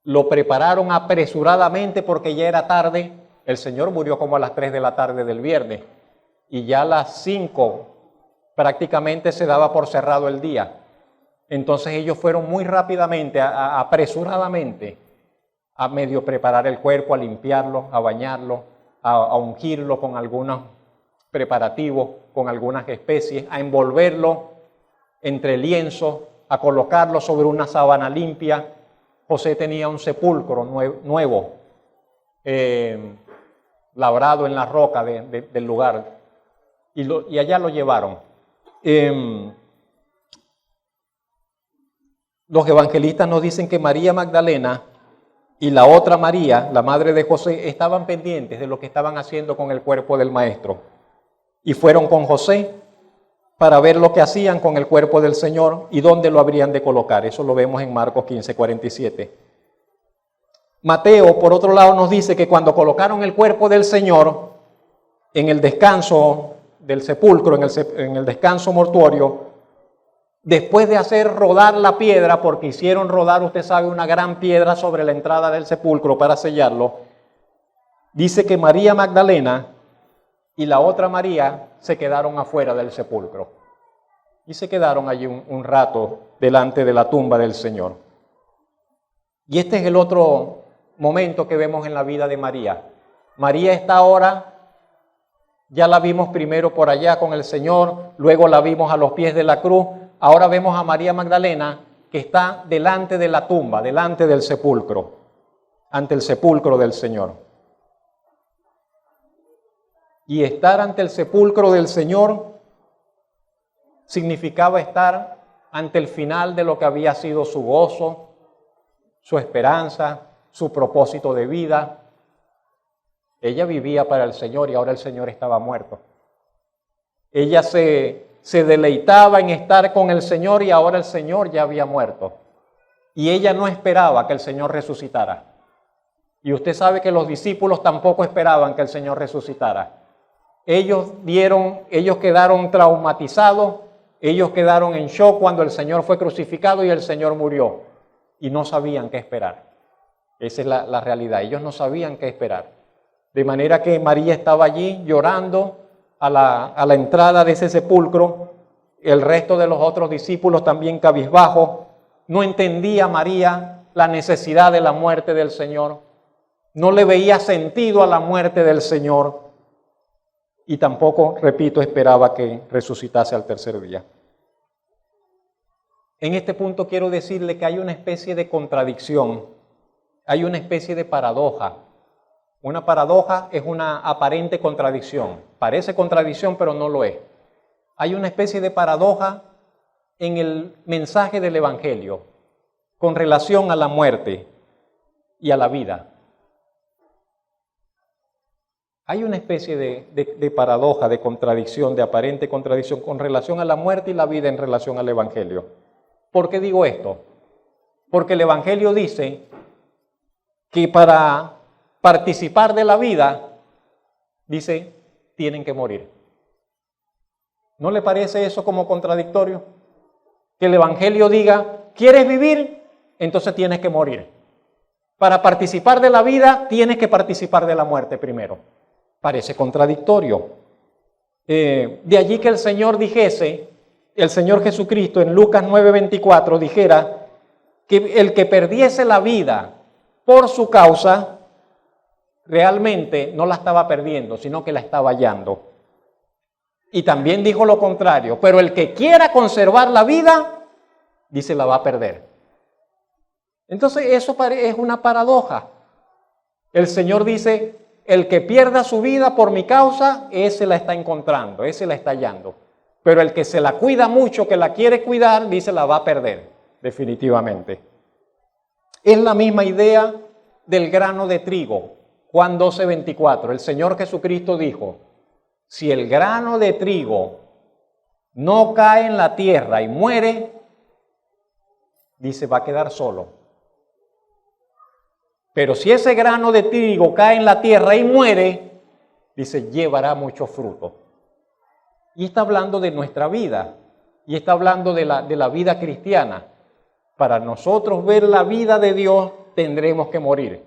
lo prepararon apresuradamente porque ya era tarde. El Señor murió como a las 3 de la tarde del viernes y ya a las 5 prácticamente se daba por cerrado el día. Entonces ellos fueron muy rápidamente, apresuradamente, a medio preparar el cuerpo, a limpiarlo, a bañarlo, a ungirlo con algunos preparativos, con algunas especies, a envolverlo entre lienzos, a colocarlo sobre una sábana limpia. José tenía un sepulcro nuevo, labrado en la roca del lugar, y allá lo llevaron. Los evangelistas nos dicen que María Magdalena y la otra María, la madre de José, estaban pendientes de lo que estaban haciendo con el cuerpo del maestro. Y fueron con José para ver lo que hacían con el cuerpo del Señor y dónde lo habrían de colocar. Eso lo vemos en Marcos 15:47. Mateo, por otro lado, nos dice que cuando colocaron el cuerpo del Señor en el descanso del sepulcro, en el descanso mortuorio, después de hacer rodar la piedra, porque hicieron rodar, usted sabe, una gran piedra sobre la entrada del sepulcro para sellarlo, dice que María Magdalena y la otra María se quedaron afuera del sepulcro y se quedaron allí un rato delante de la tumba del Señor. Y este es el otro momento que vemos en la vida de María. María está ahora, ya la vimos primero por allá con el Señor, luego la vimos a los pies de la cruz. Ahora vemos a María Magdalena que está delante de la tumba, delante del sepulcro, ante el sepulcro del Señor. Y estar ante el sepulcro del Señor significaba estar ante el final de lo que había sido su gozo, su esperanza, su propósito de vida. Ella vivía para el Señor y ahora el Señor estaba muerto. Ella se deleitaba en estar con el Señor y ahora el Señor ya había muerto. Y ella no esperaba que el Señor resucitara. Y usted sabe que los discípulos tampoco esperaban que el Señor resucitara. Ellos quedaron traumatizados, ellos quedaron en shock cuando el Señor fue crucificado y el Señor murió. Y no sabían qué esperar. Esa es la realidad. Ellos no sabían qué esperar. De manera que María estaba allí llorando a la entrada de ese sepulcro. El resto de los otros discípulos también cabizbajos. No entendía María la necesidad de la muerte del Señor. No le veía sentido a la muerte del Señor. Y tampoco, repito, esperaba que resucitase al tercer día. En este punto quiero decirle que hay una especie de contradicción, hay una especie de paradoja. Una paradoja es una aparente contradicción. Parece contradicción, pero no lo es. Hay una especie de paradoja en el mensaje del Evangelio con relación a la muerte y a la vida. Hay una especie de paradoja, de contradicción, de aparente contradicción con relación a la muerte y la vida en relación al Evangelio. ¿Por qué digo esto? Porque el Evangelio dice que para participar de la vida, dice, tienen que morir. ¿No le parece eso como contradictorio? Que el Evangelio diga, ¿quieres vivir? Entonces tienes que morir. Para participar de la vida, tienes que participar de la muerte primero. Parece contradictorio. De allí que el Señor dijese, el Señor Jesucristo en Lucas 9:24 dijera que el que perdiese la vida por su causa, realmente no la estaba perdiendo, sino que la estaba hallando. Y también dijo lo contrario, pero el que quiera conservar la vida, dice, la va a perder. Entonces eso es una paradoja. El Señor dice, el que pierda su vida por mi causa, ese la está encontrando, ese la está hallando. Pero el que se la cuida mucho, que la quiere cuidar, dice, la va a perder, definitivamente. Es la misma idea del grano de trigo. Juan 12:24, el Señor Jesucristo dijo, si el grano de trigo no cae en la tierra y muere, dice, va a quedar solo. Pero si ese grano de trigo cae en la tierra y muere, dice, llevará mucho fruto. Y está hablando de nuestra vida, y está hablando de la vida cristiana. Para nosotros ver la vida de Dios, tendremos que morir.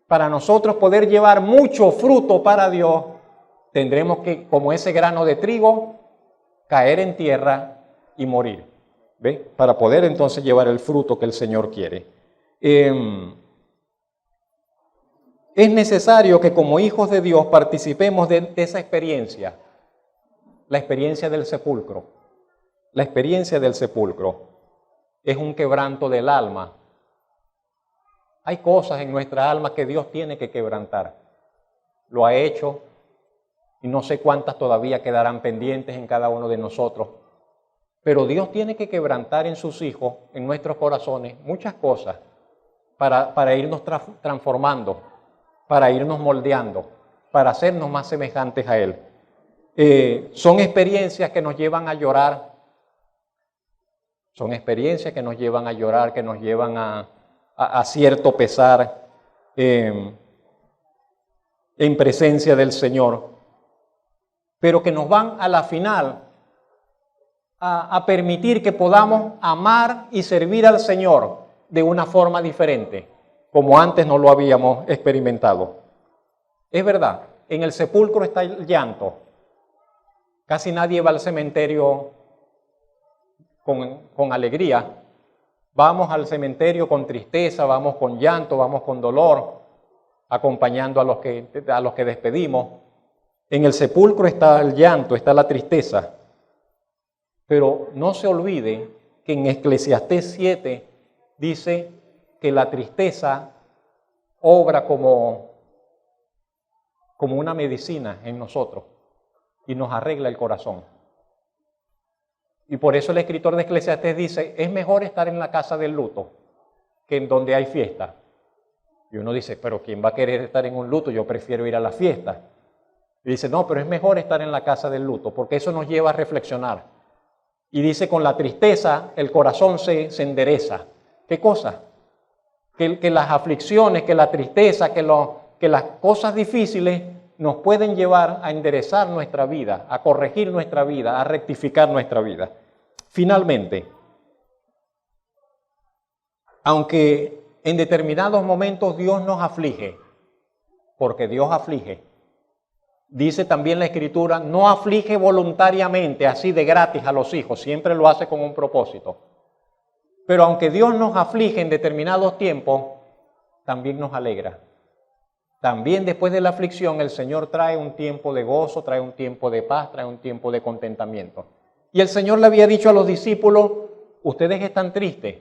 Para nosotros poder llevar mucho fruto para Dios, tendremos que, como ese grano de trigo, caer en tierra y morir. ¿Ve? Para poder entonces llevar el fruto que el Señor quiere. Es necesario que como hijos de Dios participemos de esa experiencia, la experiencia del sepulcro. La experiencia del sepulcro es un quebranto del alma. Hay cosas en nuestra alma que Dios tiene que quebrantar. Lo ha hecho y no sé cuántas todavía quedarán pendientes en cada uno de nosotros. Pero Dios tiene que quebrantar en sus hijos, en nuestros corazones, muchas cosas para irnos transformando, para irnos moldeando, para hacernos más semejantes a Él. Son experiencias que nos llevan a llorar, son experiencias que nos llevan a llorar, que nos llevan a cierto pesar en presencia del Señor, pero que nos van a la final a permitir que podamos amar y servir al Señor de una forma diferente, como antes no lo habíamos experimentado. Es verdad, en el sepulcro está el llanto. Casi nadie va al cementerio con alegría. Vamos al cementerio con tristeza, vamos con llanto, vamos con dolor, acompañando a los que despedimos. En el sepulcro está el llanto, está la tristeza. Pero no se olvide que en Eclesiastés 7 dice que la tristeza obra como una medicina en nosotros y nos arregla el corazón. Y por eso el escritor de Eclesiastés dice, es mejor estar en la casa del luto que en donde hay fiesta. Y uno dice, pero ¿quién va a querer estar en un luto? Yo prefiero ir a la fiesta. Y dice, no, pero es mejor estar en la casa del luto, porque eso nos lleva a reflexionar. Y dice, con la tristeza el corazón se endereza. ¿Qué cosa? que las aflicciones, que la tristeza, que las cosas difíciles nos pueden llevar a enderezar nuestra vida, a corregir nuestra vida, a rectificar nuestra vida. Finalmente, aunque en determinados momentos Dios nos aflige, porque Dios aflige, dice también la Escritura, no aflige voluntariamente, así de gratis a los hijos, siempre lo hace con un propósito. Pero aunque Dios nos aflige en determinados tiempos, también nos alegra. También después de la aflicción el Señor trae un tiempo de gozo, trae un tiempo de paz, trae un tiempo de contentamiento. Y el Señor le había dicho a los discípulos, ustedes están tristes,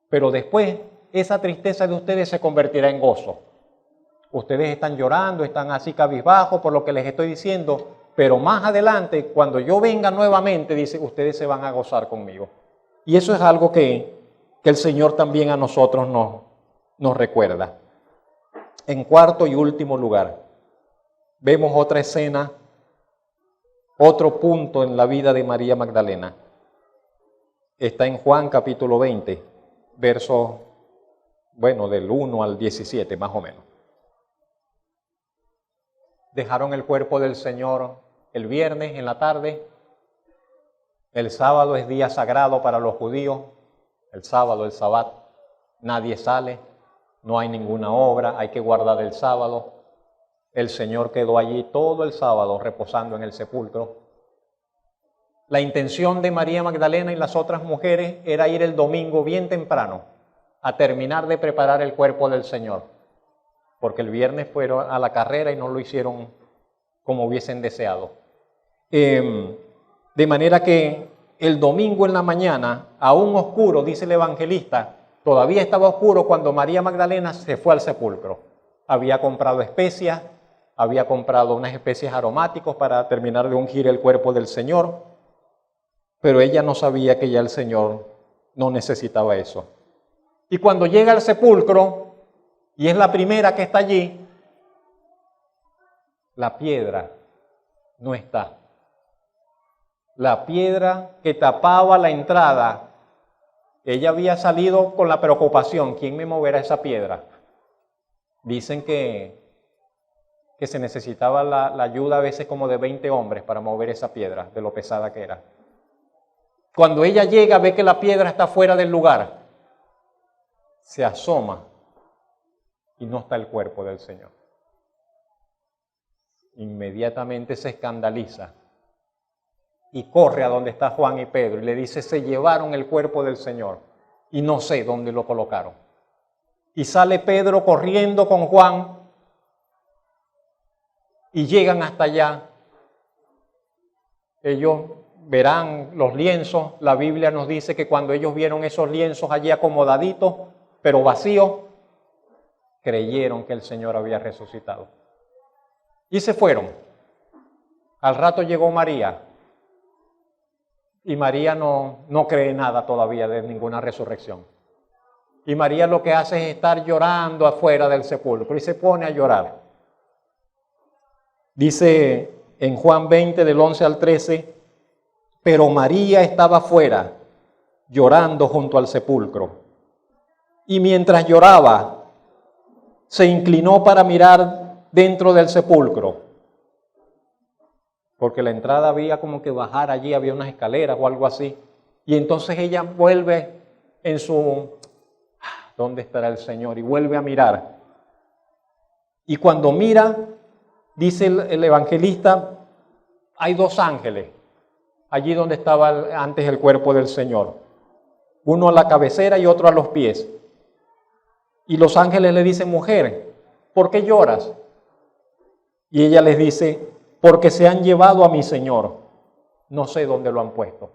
pero después esa tristeza de ustedes se convertirá en gozo. Ustedes están llorando, están así cabizbajos por lo que les estoy diciendo, pero más adelante, cuando yo venga nuevamente, dice, ustedes se van a gozar conmigo. Y eso es algo que el Señor también a nosotros nos recuerda. En cuarto y último lugar, vemos otra escena, otro punto en la vida de María Magdalena. Está en Juan capítulo 20, versos, del 1 al 17 más o menos. Dejaron el cuerpo del Señor el viernes en la tarde. El sábado es día sagrado para los judíos. El sábado, el sabbat, nadie sale, no hay ninguna obra, hay que guardar el sábado. El Señor quedó allí todo el sábado reposando en el sepulcro. La intención de María Magdalena y las otras mujeres era ir el domingo bien temprano a terminar de preparar el cuerpo del Señor, porque el viernes fueron a la carrera y no lo hicieron como hubiesen deseado. De manera que el domingo en la mañana, aún oscuro, dice el evangelista, todavía estaba oscuro cuando María Magdalena se fue al sepulcro. Había comprado especias, había comprado unas especias aromáticos para terminar de ungir el cuerpo del Señor, pero ella no sabía que ya el Señor no necesitaba eso. Y cuando llega al sepulcro, y es la primera que está allí, la piedra no está. La piedra que tapaba la entrada, ella había salido con la preocupación, ¿quién me moverá esa piedra? Dicen que se necesitaba la ayuda a veces como de 20 hombres para mover esa piedra, de lo pesada que era. Cuando ella llega, ve que la piedra está fuera del lugar, se asoma y no está el cuerpo del Señor. Inmediatamente se escandaliza y corre a donde está Juan y Pedro y le dice, se llevaron el cuerpo del Señor y no sé dónde lo colocaron. Y sale Pedro corriendo con Juan y llegan hasta allá. Ellos verán los lienzos. La Biblia nos dice que cuando ellos vieron esos lienzos allí acomodaditos, pero vacíos, creyeron que el Señor había resucitado. Y se fueron. Al rato llegó María. Y María no cree nada todavía de ninguna resurrección. Y María lo que hace es estar llorando afuera del sepulcro y se pone a llorar. Dice en Juan 20 del 11 al 13, pero María estaba afuera llorando junto al sepulcro. Y mientras lloraba, se inclinó para mirar dentro del sepulcro. Porque la entrada había como que bajar allí, había unas escaleras o algo así. Y entonces ella vuelve en su, ¿dónde estará el Señor? Y vuelve a mirar. Y cuando mira, dice el evangelista, hay dos ángeles allí donde estaba antes el cuerpo del Señor. Uno a la cabecera y otro a los pies. Y los ángeles le dicen, mujer, ¿por qué lloras? Y ella les dice, porque se han llevado a mi Señor, no sé dónde lo han puesto.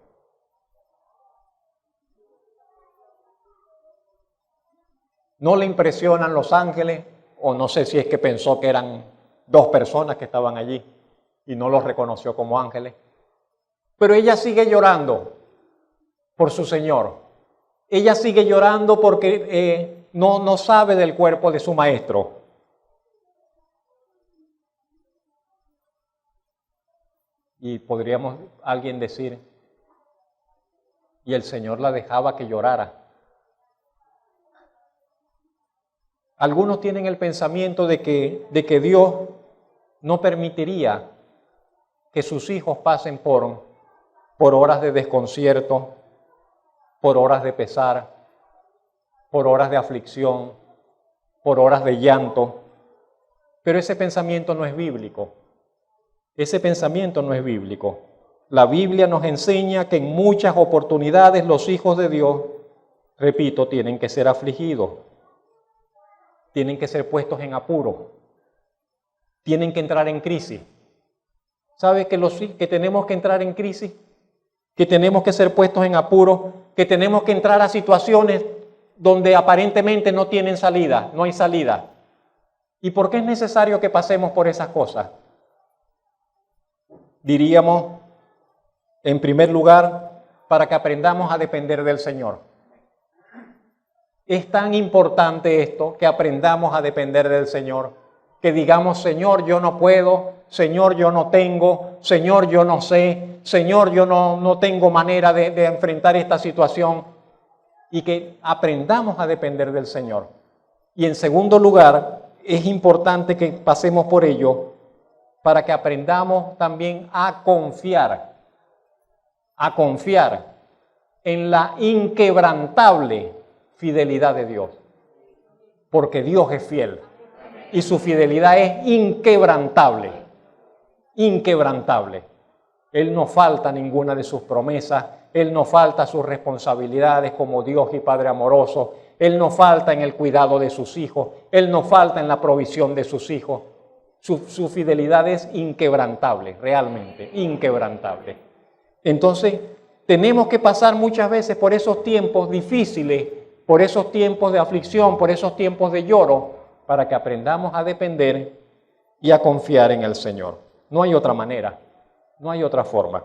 No le impresionan los ángeles, o no sé si es que pensó que eran dos personas que estaban allí y no los reconoció como ángeles. Pero ella sigue llorando por su Señor. Ella sigue llorando porque no sabe del cuerpo de su maestro. Y podríamos alguien decir, y el Señor la dejaba que llorara. Algunos tienen el pensamiento de que Dios no permitiría que sus hijos pasen por horas de desconcierto, por horas de pesar, por horas de aflicción, por horas de llanto. Pero ese pensamiento no es bíblico. Ese pensamiento no es bíblico. La Biblia nos enseña que en muchas oportunidades los hijos de Dios, repito, tienen que ser afligidos, tienen que ser puestos en apuro, tienen que entrar en crisis. ¿Sabe que tenemos que entrar en crisis? Que tenemos que ser puestos en apuro, que tenemos que entrar a situaciones donde aparentemente no tienen salida, no hay salida. ¿Y por qué es necesario que pasemos por esas cosas? Diríamos, en primer lugar, para que aprendamos a depender del Señor. Es tan importante esto, que aprendamos a depender del Señor, que digamos, Señor, yo no puedo, Señor, yo no tengo, Señor, yo no sé, Señor, yo no tengo manera de enfrentar esta situación, y que aprendamos a depender del Señor. Y en segundo lugar, es importante que pasemos por ello para que aprendamos también a confiar en la inquebrantable fidelidad de Dios, porque Dios es fiel y su fidelidad es inquebrantable, inquebrantable. Él no falta ninguna de sus promesas, Él no falta sus responsabilidades como Dios y Padre amoroso, Él no falta en el cuidado de sus hijos, Él no falta en la provisión de sus hijos. Su fidelidad es inquebrantable, realmente, inquebrantable. Entonces, tenemos que pasar muchas veces por esos tiempos difíciles, por esos tiempos de aflicción, por esos tiempos de lloro, para que aprendamos a depender y a confiar en el Señor. No hay otra manera, no hay otra forma.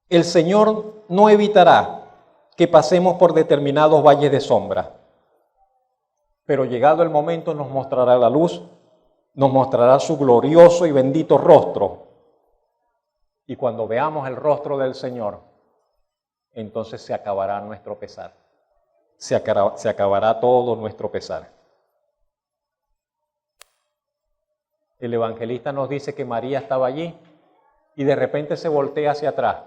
El Señor no evitará que pasemos por determinados valles de sombra, pero llegado el momento nos mostrará la luz, nos mostrará su glorioso y bendito rostro. Y cuando veamos el rostro del Señor, entonces se acabará nuestro pesar. Se acabará todo nuestro pesar. El evangelista nos dice que María estaba allí y de repente se voltea hacia atrás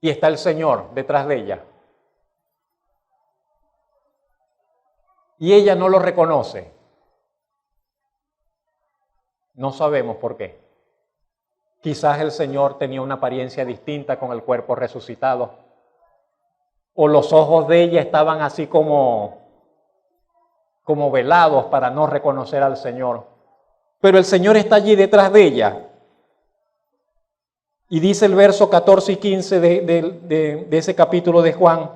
y está el Señor detrás de ella. Y ella no lo reconoce. No sabemos por qué. Quizás el Señor tenía una apariencia distinta con el cuerpo resucitado. O los ojos de ella estaban así como velados para no reconocer al Señor. Pero el Señor está allí detrás de ella. Y dice el verso 14 y 15 de ese capítulo de Juan.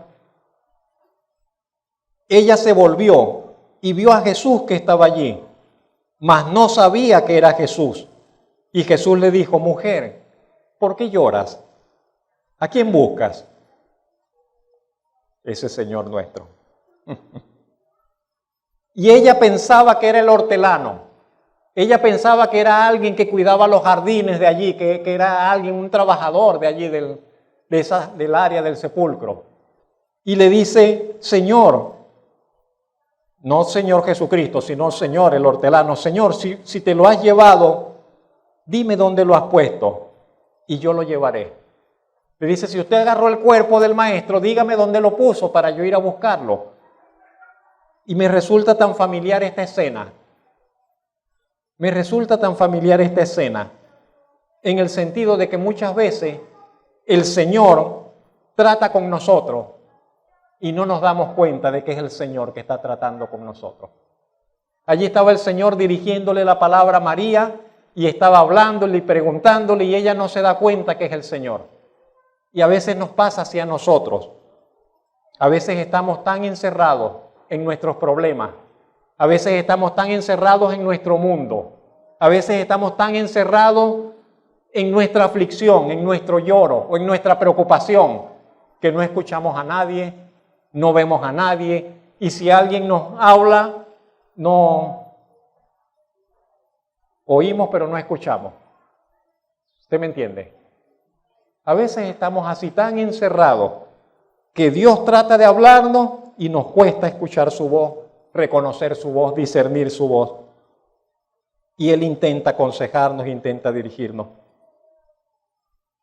Ella se volvió y vio a Jesús que estaba allí, mas no sabía que era Jesús. Y Jesús le dijo, mujer, ¿por qué lloras? ¿A quién buscas? Ese Señor nuestro. Y ella pensaba que era el hortelano. Ella pensaba que era alguien que cuidaba los jardines de allí, que era alguien, un trabajador de allí, del área del sepulcro. Y le dice, Señor, no Señor Jesucristo, sino Señor, el hortelano, Señor, si te lo has llevado, dime dónde lo has puesto y yo lo llevaré. Le dice, si usted agarró el cuerpo del maestro, dígame dónde lo puso para yo ir a buscarlo. Y me resulta tan familiar esta escena. Me resulta tan familiar esta escena en el sentido de que muchas veces el Señor trata con nosotros y no nos damos cuenta de que es el Señor que está tratando con nosotros. Allí estaba el Señor dirigiéndole la palabra a María y estaba hablándole y preguntándole y ella no se da cuenta que es el Señor. Y a veces nos pasa hacia nosotros. A veces estamos tan encerrados en nuestros problemas. A veces estamos tan encerrados en nuestro mundo. A veces estamos tan encerrados en nuestra aflicción, en nuestro lloro o en nuestra preocupación que no escuchamos a nadie, no vemos a nadie y si alguien nos habla, no oímos pero no escuchamos. ¿Usted me entiende? A veces estamos así tan encerrados que Dios trata de hablarnos y nos cuesta escuchar su voz reconocer su voz, discernir su voz. Y Él intenta aconsejarnos, intenta dirigirnos.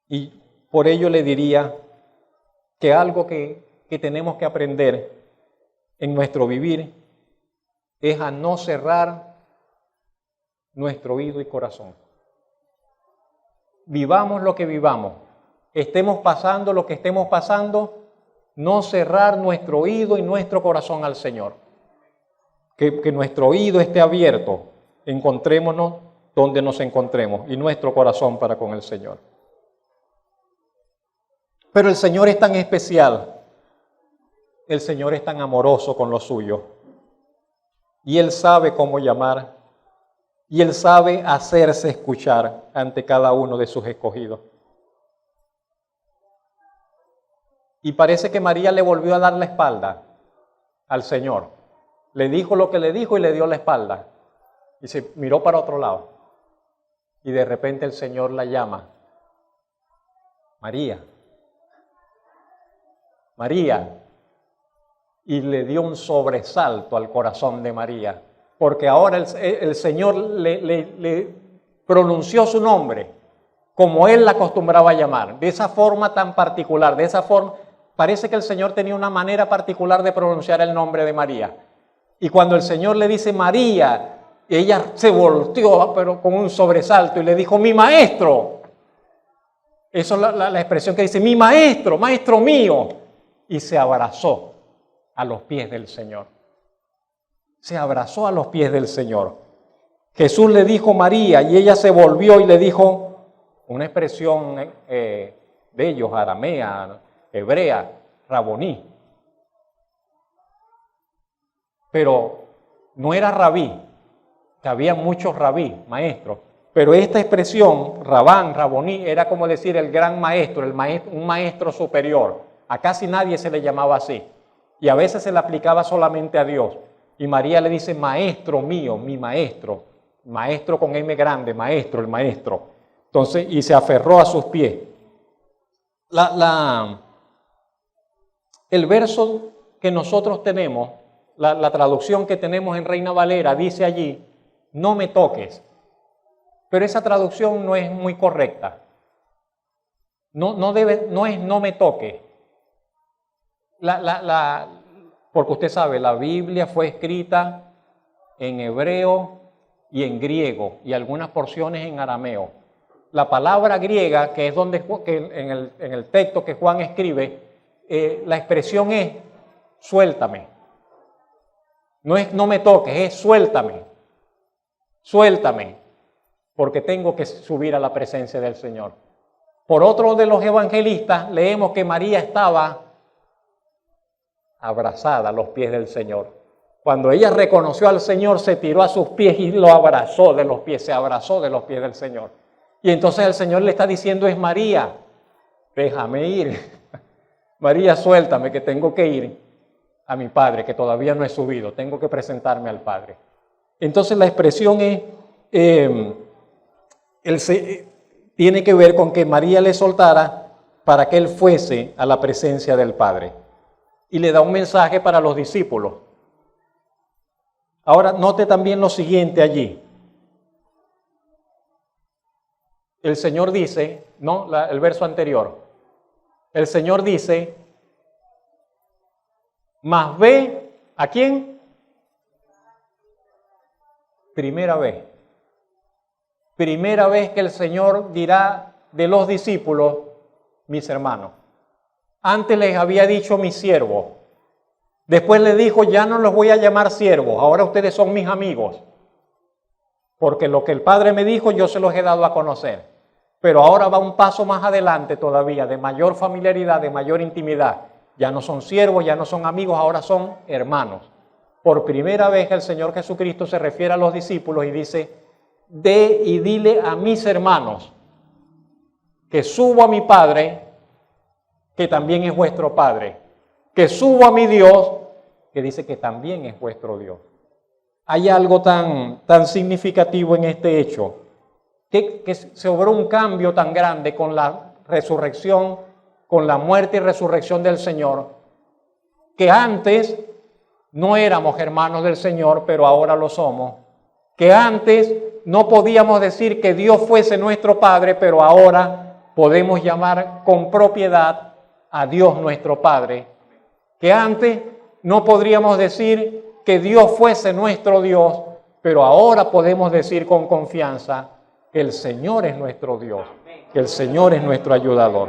Y por ello le diría que algo que tenemos que aprender en nuestro vivir es a no cerrar nuestro oído y corazón. Vivamos lo que vivamos, estemos pasando lo que estemos pasando, no cerrar nuestro oído y nuestro corazón al Señor. Que nuestro oído esté abierto, encontrémonos donde nos encontremos y nuestro corazón para con el Señor. Pero el Señor es tan especial, el Señor es tan amoroso con los suyos y Él sabe cómo llamar y Él sabe hacerse escuchar ante cada uno de sus escogidos. Y parece que María le volvió a dar la espalda al Señor. Le dijo lo que le dijo y le dio la espalda. Y se miró para otro lado. Y de repente el Señor la llama. María. María. Y le dio un sobresalto al corazón de María. Porque ahora el Señor le pronunció su nombre como Él la acostumbraba a llamar. De esa forma tan particular, de esa forma. Parece que el Señor tenía una manera particular de pronunciar el nombre de María. Y cuando el Señor le dice María, ella se volteó, pero con un sobresalto, y le dijo, mi maestro. Eso es la expresión que dice, mi maestro, maestro mío. Y se abrazó a los pies del Señor. Se abrazó a los pies del Señor. Jesús le dijo María, y ella se volvió y le dijo, una expresión de ellos, aramea, hebrea, raboní. Pero no era rabí, que había muchos rabí, maestros. Pero esta expresión, rabán, raboní, era como decir el gran maestro, un maestro superior. A casi nadie se le llamaba así. Y a veces se le aplicaba solamente a Dios. Y María le dice, maestro mío, mi maestro. Maestro con M grande, maestro, el maestro. Entonces, y se aferró a sus pies. El verso que nosotros tenemos, la traducción que tenemos en Reina Valera, dice allí, no me toques. Pero esa traducción no es muy correcta. No es no me toque. Porque usted sabe, la Biblia fue escrita en hebreo y en griego y algunas porciones en arameo. La palabra griega, que es en el texto que Juan escribe, la expresión es suéltame. No es no me toques, es suéltame. Suéltame, porque tengo que subir a la presencia del Señor. Por otro de los evangelistas, leemos que María estaba abrazada a los pies del Señor. Cuando ella reconoció al Señor, se tiró a sus pies y lo abrazó de los pies, se abrazó de los pies del Señor. Y entonces el Señor le está diciendo, es María, déjame ir. María, suéltame, que tengo que ir a mi Padre, que todavía no he subido, tengo que presentarme al Padre. Entonces la expresión es, tiene que ver con que María le soltara para que él fuese a la presencia del Padre. Y le da un mensaje para los discípulos. Ahora, note también lo siguiente allí. El Señor dice, el verso anterior, el Señor dice, mas ve, ¿a quién? Primera vez. Primera vez que el Señor dirá de los discípulos, mis hermanos. Antes les había dicho mis siervos. Después les dijo, ya no los voy a llamar siervos, ahora ustedes son mis amigos. Porque lo que el Padre me dijo, yo se los he dado a conocer. Pero ahora va un paso más adelante todavía, de mayor familiaridad, de mayor intimidad. Ya no son siervos, ya no son amigos, ahora son hermanos. Por primera vez el Señor Jesucristo se refiere a los discípulos y dice, ve y dile a mis hermanos que subo a mi Padre, que también es vuestro Padre, que subo a mi Dios, que dice que también es vuestro Dios. Hay algo tan significativo en este hecho, que se obró un cambio tan grande con la resurrección, con la muerte y resurrección del Señor, que antes no éramos hermanos del Señor, pero ahora lo somos. Que antes no podíamos decir que Dios fuese nuestro Padre, pero ahora podemos llamar con propiedad a Dios nuestro Padre. Que antes no podríamos decir que Dios fuese nuestro Dios, pero ahora podemos decir con confianza que el Señor es nuestro Dios, que el Señor es nuestro ayudador.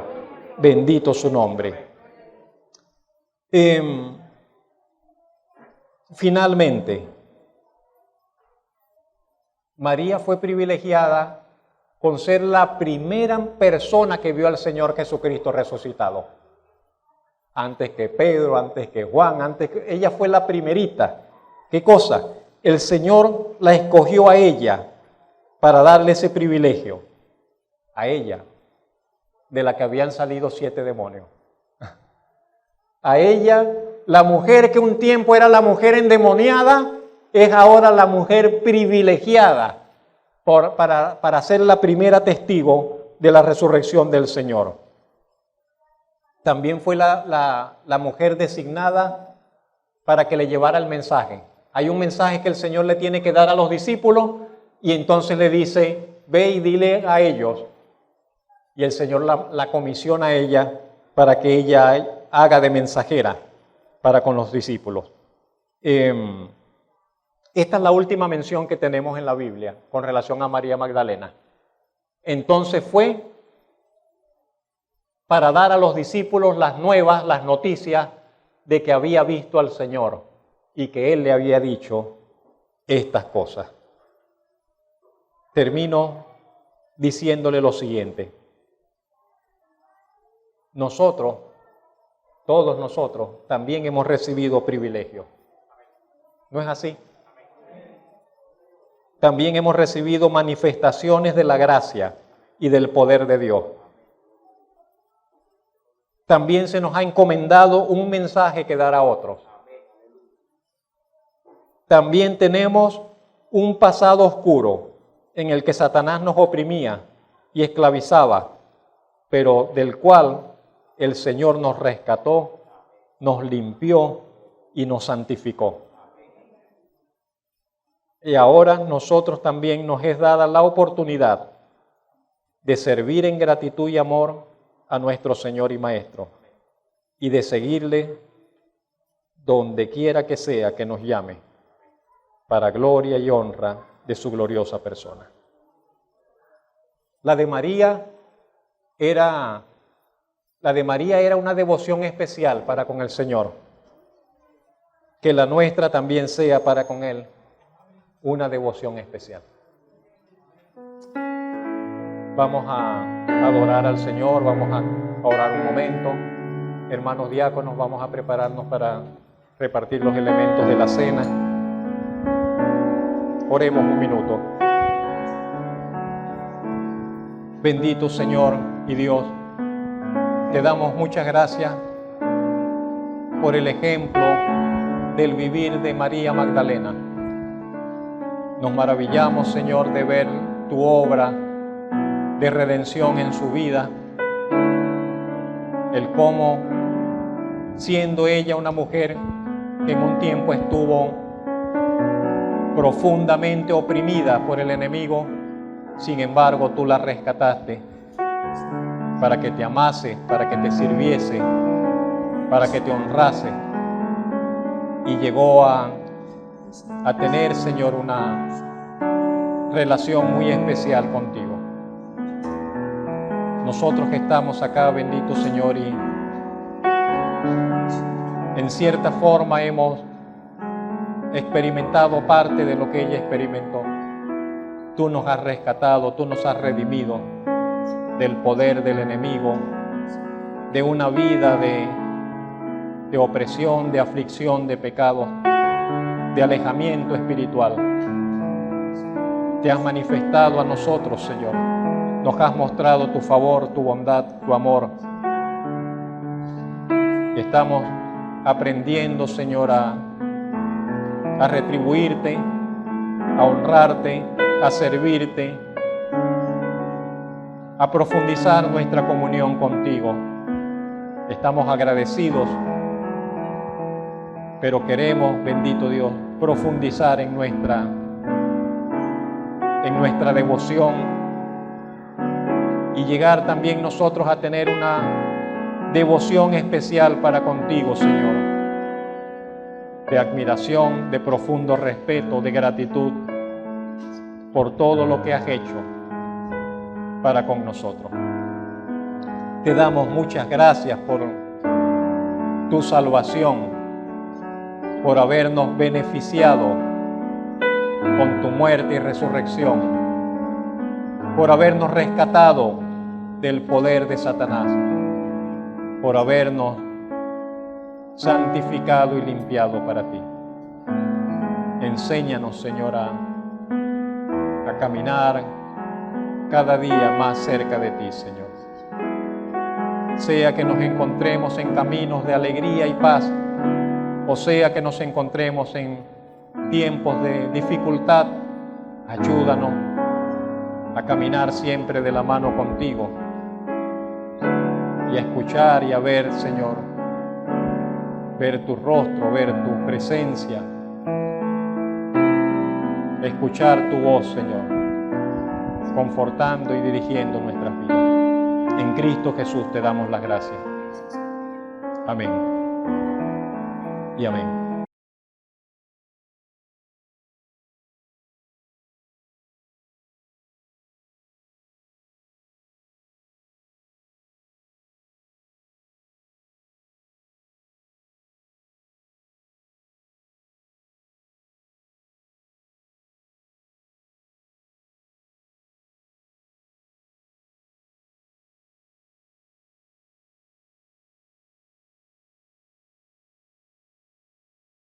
Bendito su nombre. Finalmente, María fue privilegiada con ser la primera persona que vio al Señor Jesucristo resucitado. Antes que Pedro, antes que Juan, ella fue la primerita. ¿Qué cosa? El Señor la escogió a ella para darle ese privilegio. A ella, de la que habían salido 7 demonios. A ella, la mujer que un tiempo era la mujer endemoniada, es ahora la mujer privilegiada para ser la primera testigo de la resurrección del Señor. También fue la mujer designada para que le llevara el mensaje. Hay un mensaje que el Señor le tiene que dar a los discípulos y entonces le dice, ve y dile a ellos. Y el Señor la comisiona a ella para que ella haga de mensajera para con los discípulos. Esta es la última mención que tenemos en la Biblia con relación a María Magdalena. Entonces fue para dar a los discípulos las noticias de que había visto al Señor y que Él le había dicho estas cosas. Termino diciéndole lo siguiente. Nosotros, todos nosotros, también hemos recibido privilegios. ¿No es así? También hemos recibido manifestaciones de la gracia y del poder de Dios. También se nos ha encomendado un mensaje que dar a otros. También tenemos un pasado oscuro en el que Satanás nos oprimía y esclavizaba, pero del cual el Señor nos rescató, nos limpió y nos santificó. Y ahora nosotros también nos es dada la oportunidad de servir en gratitud y amor a nuestro Señor y Maestro y de seguirle donde quiera que sea que nos llame, para gloria y honra de su gloriosa persona. La de María era una devoción especial para con el Señor. Que la nuestra también sea para con Él una devoción especial. Vamos a adorar al Señor, vamos a orar un momento. Hermanos diáconos, vamos a prepararnos para repartir los elementos de la cena. Oremos un minuto. Bendito Señor y Dios, te damos muchas gracias por el ejemplo del vivir de María Magdalena. Nos maravillamos, Señor, de ver tu obra de redención en su vida, el cómo, siendo ella una mujer que en un tiempo estuvo profundamente oprimida por el enemigo, sin embargo tú la rescataste para que te amase, para que te sirviese, para que te honrase, y llegó a tener, Señor, una relación muy especial contigo. Nosotros que estamos acá, bendito Señor, y en cierta forma hemos experimentado parte de lo que ella experimentó. Tú nos has rescatado, tú nos has redimido del poder del enemigo, de una vida de opresión, de aflicción, de pecado, de alejamiento espiritual. Te has manifestado a nosotros, Señor. Nos has mostrado tu favor, tu bondad, tu amor. Estamos aprendiendo, Señor, a retribuirte, a honrarte, a servirte, a profundizar nuestra comunión contigo. Estamos agradecidos pero queremos, bendito Dios, profundizar en nuestra devoción y llegar también nosotros a tener una devoción especial para contigo, Señor, de admiración, de profundo respeto, de gratitud por todo lo que has hecho para con nosotros. Te damos muchas gracias por tu salvación, por habernos beneficiado con tu muerte y resurrección, por habernos rescatado del poder de Satanás, por habernos santificado y limpiado para ti. Enséñanos, Señor, a caminar cada día más cerca de ti, Señor. Sea que nos encontremos en caminos de alegría y paz, o sea que nos encontremos en tiempos de dificultad, ayúdanos a caminar siempre de la mano contigo y a escuchar y a ver, Señor, ver tu rostro, ver tu presencia, escuchar tu voz, Señor, confortando y dirigiendo nuestras vidas. En Cristo Jesús te damos las gracias. Amén y amén.